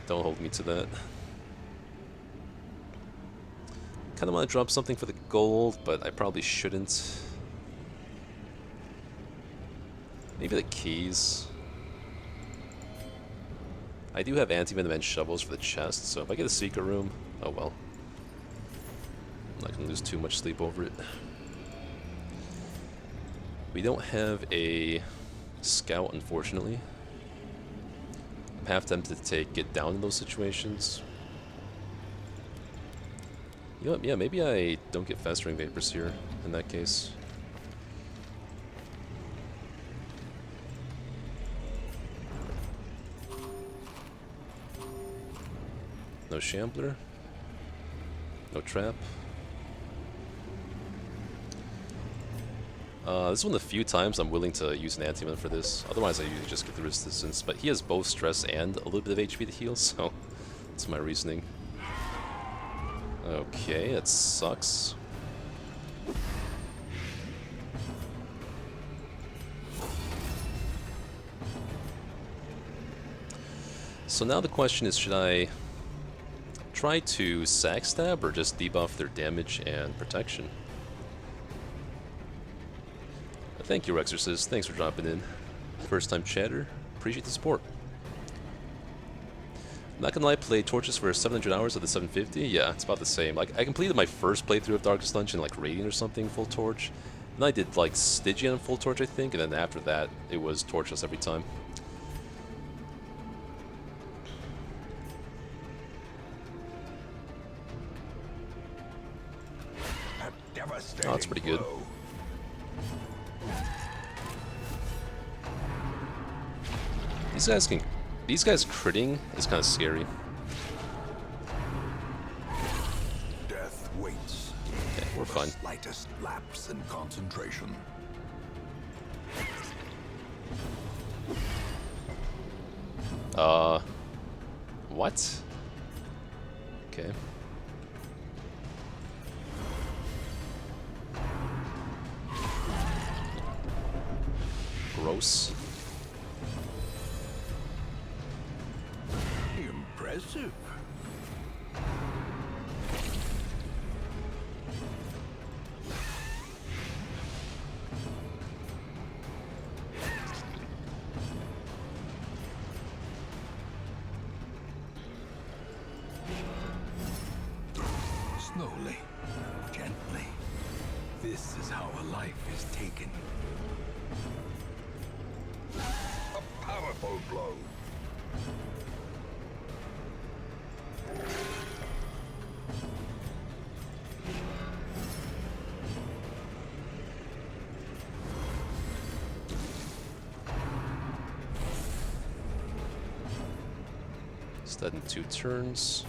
don't hold me to that. Kinda want to drop something for the gold, but I probably shouldn't. Maybe the keys. I do have anti-venom and shovels for the chest, so if I get a secret room, oh well. I'm not gonna lose too much sleep over it. We don't have a scout, unfortunately. I'm half tempted to get down in those situations. You know what, yeah, maybe I don't get festering vapors here, in that case. No Shambler. No trap. This is one of the few times I'm willing to use an anti-venom for this. Otherwise I usually just get the resistance. But he has both stress and a little bit of HP to heal, so that's my reasoning. Okay, that sucks. So now the question is, should I try to sack stab or just debuff their damage and protection? Thank you, Rexorcist. Thanks for dropping in. First time chatter. Appreciate the support. I'm not gonna lie, I played Torches for 700 hours of the 750. Yeah, it's about the same. Like, I completed my first playthrough of Darkest Dungeon, like Radiant or something, full Torch. And I did, like, Stygian and full Torch, I think. And then after that, it was Torchless every time. Oh, that's pretty good. These guys critting is kind of scary. Death waits. Okay, we're fine. Slightest lapse in concentration. What? Okay. Gross. Impressive. Slowly, gently. This is how a life is taken. A powerful blow. Is that in 2 turns?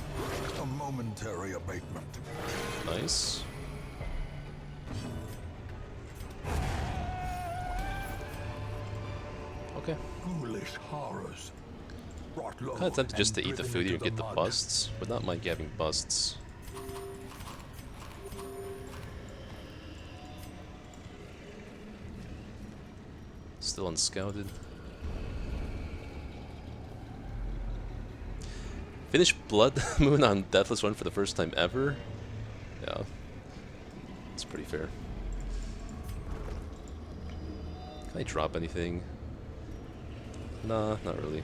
A momentary abatement. Nice. Okay. Foolish horrors. Kind of tempted just to eat the food here and get the busts, but not mind having busts. Still unscouted. Finished Bloodmoon on Deathless run for the first time ever. Yeah. It's pretty fair. Can I drop anything? Nah, not really.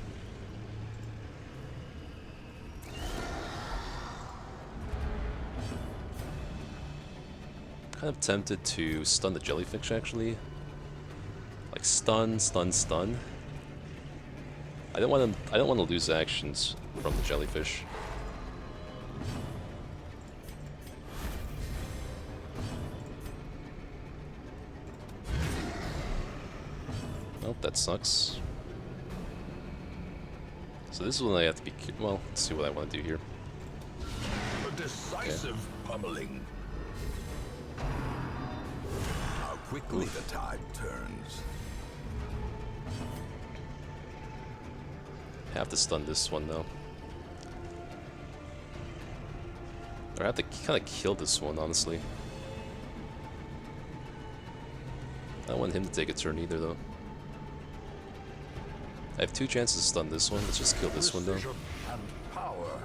Kind of tempted to stun the jellyfish actually. Like stun, stun, stun. I don't want to lose actions from the jellyfish. Nope, that sucks. So this is when I have to be... Well, let's see what I want to do here. A decisive pummeling. How quickly the tide turns. Have to stun this one though. Or I have to kind of kill this one, honestly. I don't want him to take a turn either though. I have 2 chances to stun this one. Let's just kill this one though. Precision and power.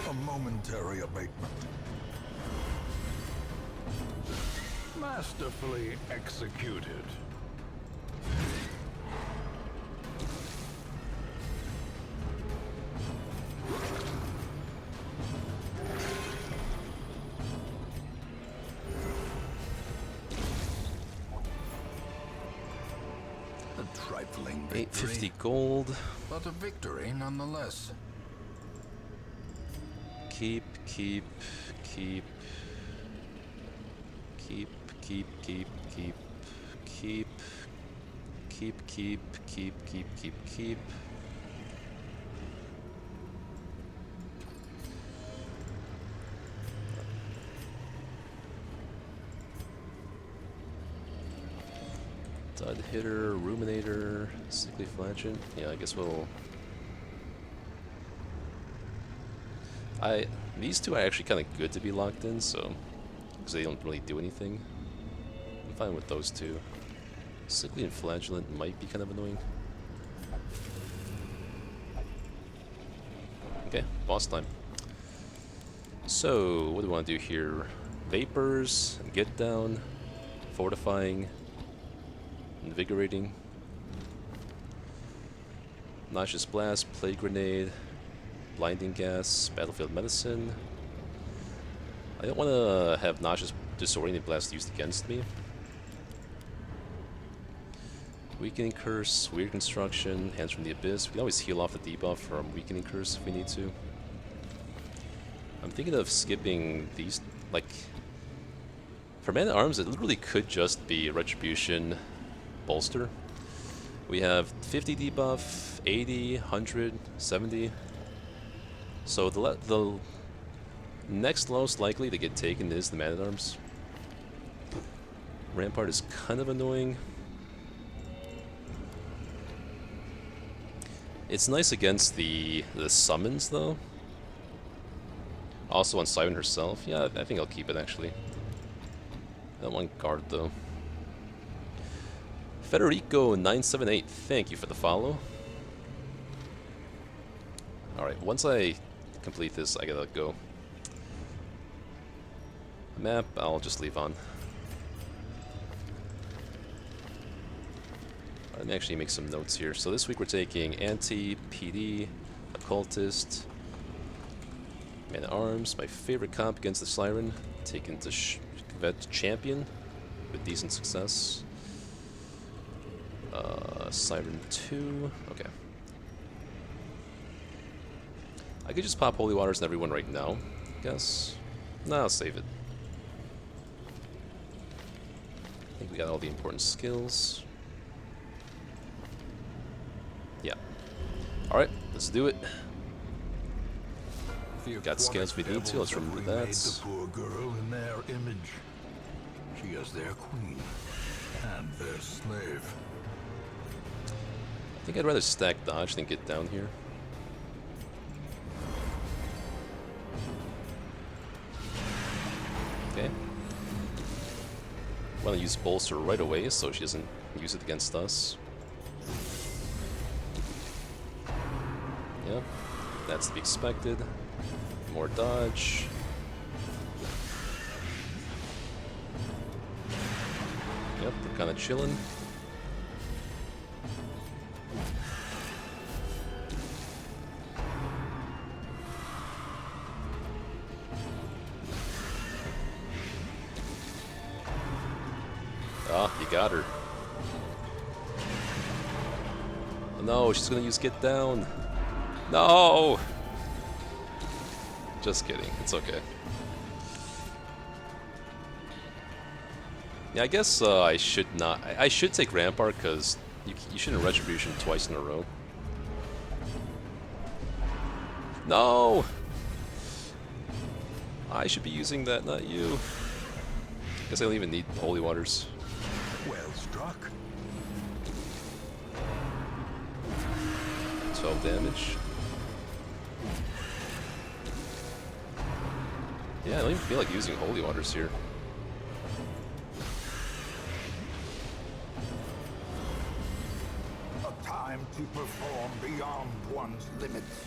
A momentary abatement. Masterfully executed. A trifling victory, 850 gold. but a victory nonetheless. Keep, keep, keep. Keep, keep, keep, keep, keep. Keep, keep, keep, keep, keep, keep. Dud hitter, ruminator, sickly flagent. Yeah, I guess we'll... These two are actually kind of good to be locked in, so... Because they don't really do anything. I'm fine with those two. Sickly and flagellant might be kind of annoying. Okay, boss time. So, what do we want to do here? Vapors, get down, fortifying, invigorating, nauseous blast, plague grenade, blinding gas, battlefield medicine. I don't want to have nauseous disorienting blast used against me. Weakening curse, weird construction, hands from the abyss. We can always heal off the debuff from weakening curse if we need to. I'm thinking of skipping these, like, for man at arms it literally could just be retribution bolster. We have 50 debuff, 80, 100, 70. So the next lowest likely to get taken is the man at arms. Rampart is kind of annoying. It's nice against the summons though. Also on Siren herself. Yeah, I think I'll keep it actually. I don't want guard though. Federico978, thank you for the follow. Alright, once I complete this, I gotta go. The map, I'll just leave on. Let me actually make some notes here. So this week we're taking Anti, PD, Occultist, Man at Arms, my favorite comp against the Siren, taken to Vet Champion with decent success. Siren 2, okay. I could just pop Holy Waters on everyone right now, I guess. Nah, I'll save it. I think we got all the important skills. Yeah. Alright, let's do it. Got scans we need to, let's remove that. The poor girl in their image. She is their queen and their slave. think I'd rather stack dodge than get down here. Okay. Want to use bolster right away so she doesn't use it against us. Yep, that's to be expected. More dodge. Yep, we're kind of chilling. Ah, you got her. Oh, no, she's gonna use get down. No! Just kidding, it's okay. Yeah, I guess I should not. I should take Rampart because you shouldn't Retribution twice in a row. No! I should be using that, not you. Guess I don't even need Holy Waters. Well struck. 12 damage. Yeah, I don't even feel like using Holy Waters here. A time to perform beyond one's limits.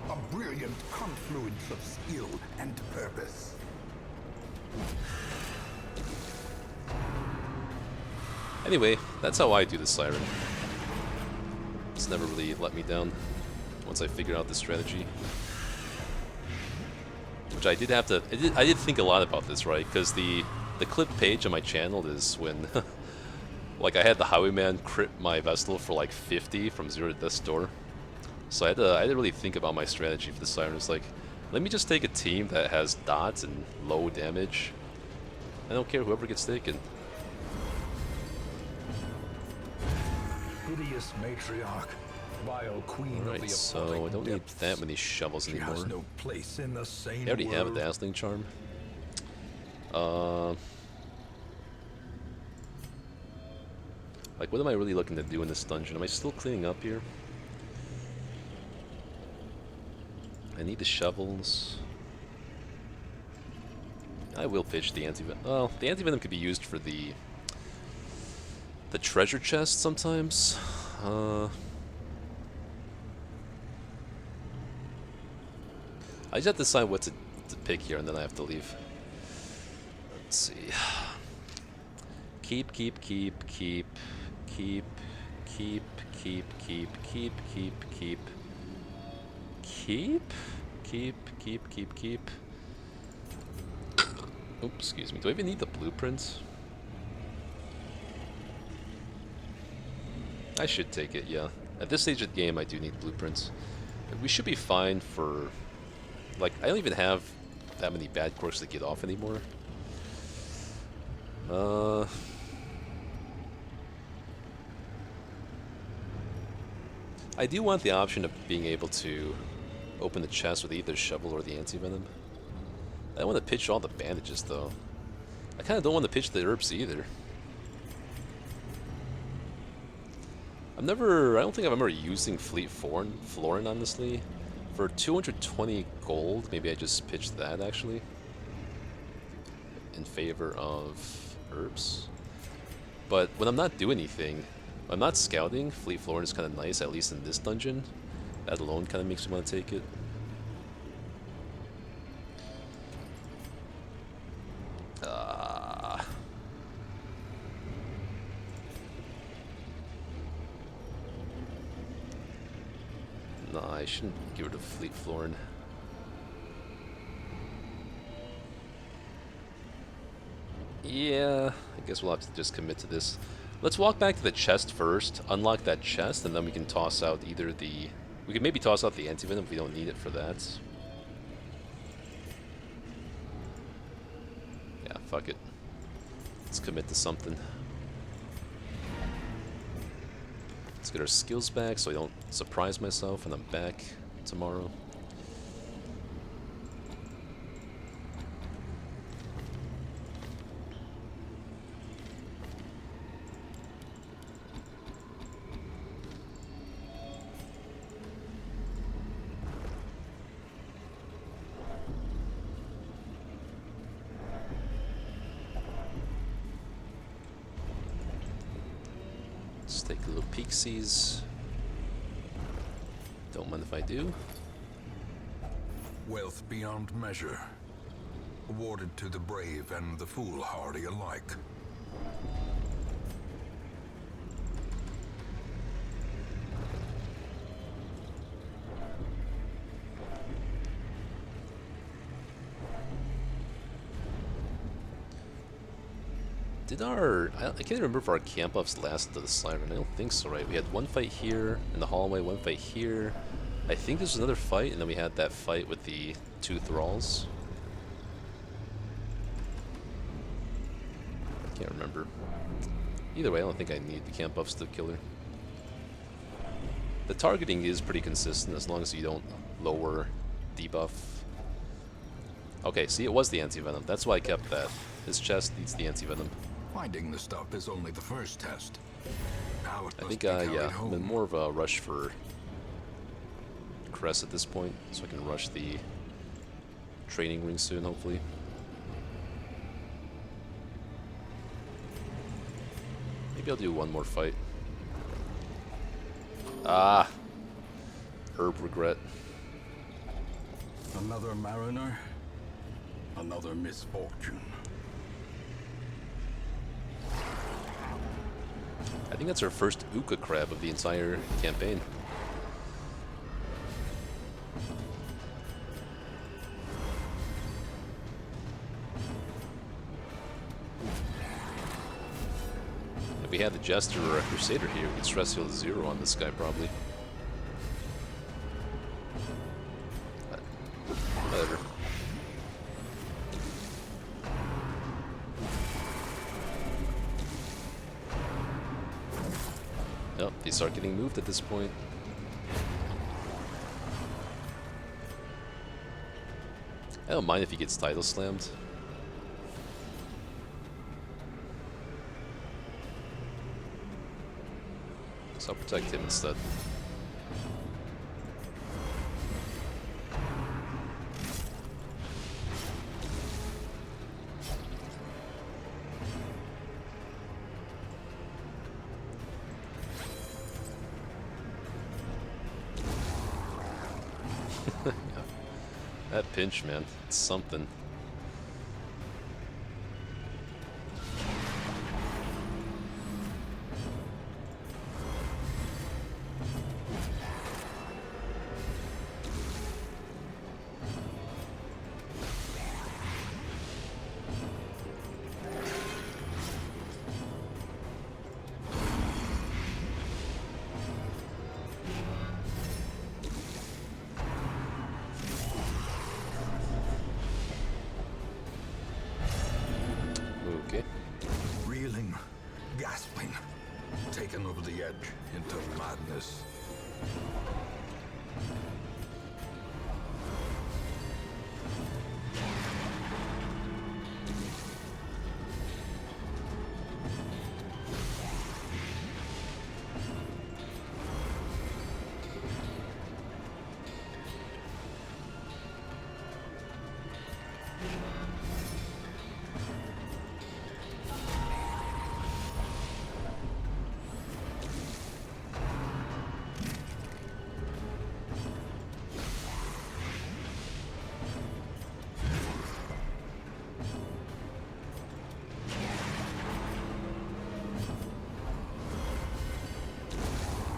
A brilliant confluence of skill and purpose. Anyway, that's how I do the Siren. It's never really let me down once I figure out the strategy. Which I did have to... I did think a lot about this, right? Because the clip page on my channel is when... like, I had the Highwayman crit my Vestal for like 50 from 0 to Death's Door. So I had to really think about my strategy for the Siren. It's like, let me just take a team that has dots and low damage. I don't care whoever gets taken. Hideous matriarch, vile queen of Alright, the so I don't need that many shovels She anymore. has no place in the sane I already have a world. Dazzling Charm. Like, what am I really looking to do in this dungeon? Am I still cleaning up here? I need the shovels. I will pitch the anti-venom. Well, the anti-venom could be used for the treasure chest sometimes. I just have to decide what to pick here, and then I have to leave. Let's see. Keep. Oops, excuse me. Do I even need the blueprints? I should take it, yeah. At this stage of the game, I do need blueprints. We should be fine for... Like, I don't even have that many bad quirks to get off anymore. I do want the option of being able to open the chest with either shovel or the anti-venom. I don't want to pitch all the bandages, though. I kind of don't want to pitch the herbs either. I don't think I'm ever using Fleet Florin, honestly. For 220 gold, maybe I just pitched that, actually. In favor of herbs. But when I'm not doing anything, when I'm not scouting, Fleet Florin is kind of nice, at least in this dungeon. That alone kind of makes me want to take it. No, I shouldn't get rid of Fleet Florin. Yeah, I guess we'll have to just commit to this. Let's walk back to the chest first, unlock that chest, and then we can toss out either the... We can maybe toss out the anti-venom if we don't need it for that. Yeah, fuck it. Let's commit to something. Let's get our skills back so I don't surprise myself when I'm back tomorrow. Let's take a little peek-sees. Don't mind if I do. Wealth beyond measure, awarded to the brave and the foolhardy alike. Did our... I can't remember if our camp buffs lasted to the slide run. I don't think so, right? We had one fight here in the hallway, one fight here. I think this was another fight, and then we had that fight with the 2 thralls. I can't remember. Either way, I don't think I need the camp buffs to kill her. The targeting is pretty consistent as long as you don't lower debuff. Okay, see, it was the anti-venom. That's why I kept that. His chest needs the anti-venom. Finding the stuff is only the first test. Now it I must think, be carried yeah, I'm home. in more of a rush for Crest at this point, so I can rush the training ring soon, hopefully. Maybe I'll do one more fight. Ah! Herb regret. Another mariner, another misfortune. I think that's our first Uka crab of the entire campaign. If we had the Jester or a Crusader here, we could stress heal 0 on this guy, probably. But whatever. Yep, they start getting moved at this point. I don't mind if he gets title slammed. So I'll protect him instead. That pinch, man, it's something. Okay. Reeling, gasping, taken over the edge into madness.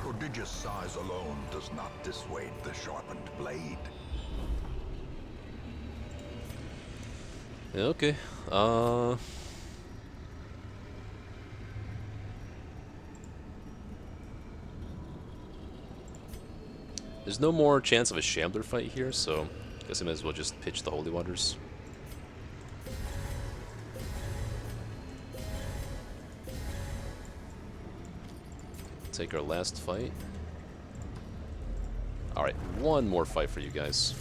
Prodigious size alone does not dissuade the sharpened blade. Yeah, okay. There's no more chance of a Shambler fight here, so I guess I might as well just pitch the Holy Waters. Take our last fight. Alright, one more fight for you guys.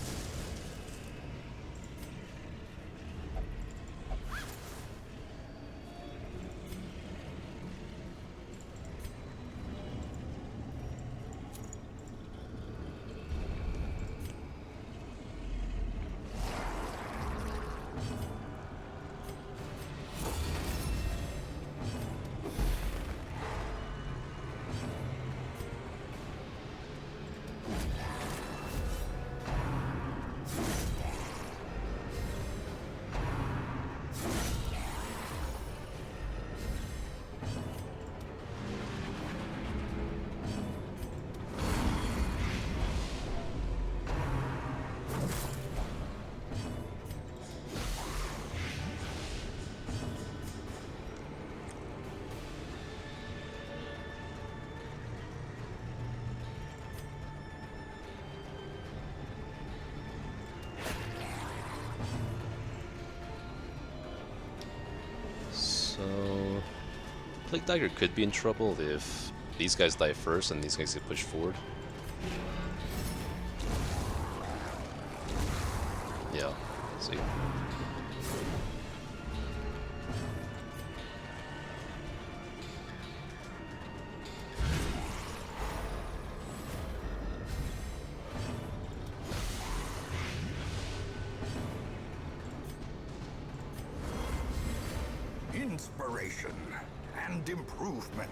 Plague Dagger could be in trouble if these guys die first and these guys get pushed forward. Yeah, see. Inspiration and improvement.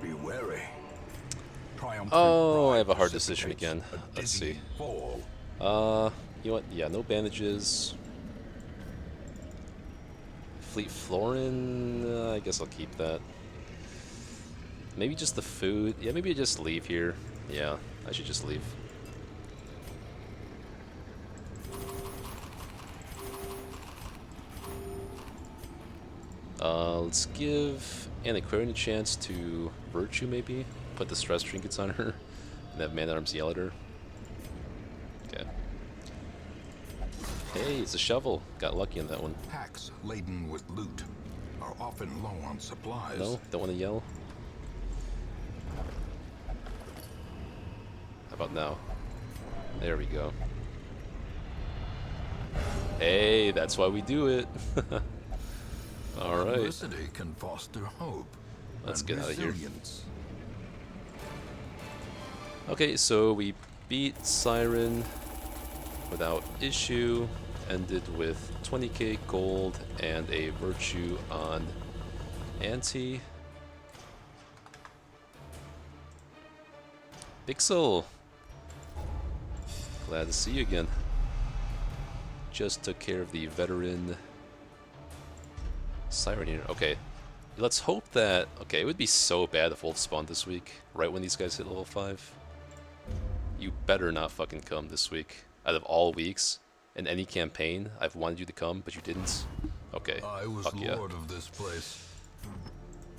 Be wary. Oh, I have a hard decision again. Let's see. Fall. You know what? Yeah, no bandages. Fleet Florin, I guess I'll keep that. Maybe just the food. Yeah, maybe I just leave here. Yeah, I should just leave. Let's give Antiquarian a chance to Virtue, maybe. Put the stress trinkets on her, and have Man-at-Arms yell at her. Okay. Hey, it's a shovel. Got lucky on that one. Packs laden with loot are often low on supplies. No, don't want to yell. How about now? There we go. Hey, that's why we do it. All right. Adversity can foster hope. Let's and get out of here. resilience. Okay, so we beat Siren without issue. Ended with 20k gold and a Virtue on Anti. Pixel! Glad to see you again. Just took care of the veteran Siren here. Okay, let's hope that... Okay, it would be so bad if Wolf spawned this week, right when these guys hit level 5. You better not fucking come this week. Out of all weeks, in any campaign, I've wanted you to come, but you didn't. Okay, I was fuck yeah. lord of this place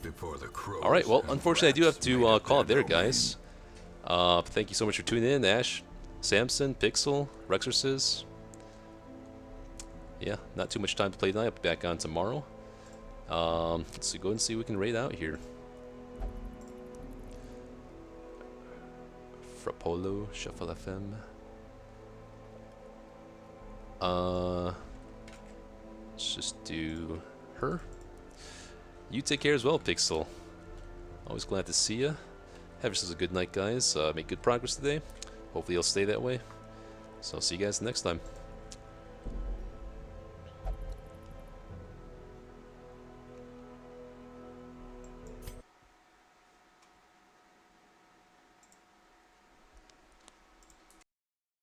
before the crows. Alright, well, and unfortunately I do have rats made to it call it there, domain. guys. Thank you so much for tuning in, Ash, Samson, Pixel, Rexorcis. Yeah, not too much time to play tonight. I'll be back on tomorrow. Let's go and see what we can raid out here. Frappolo, Shuffle FM. Let's just do her. You take care as well, Pixel. Always glad to see you. Have yourselves a good night, guys. Make good progress today. Hopefully you'll stay that way. So I'll see you guys next time.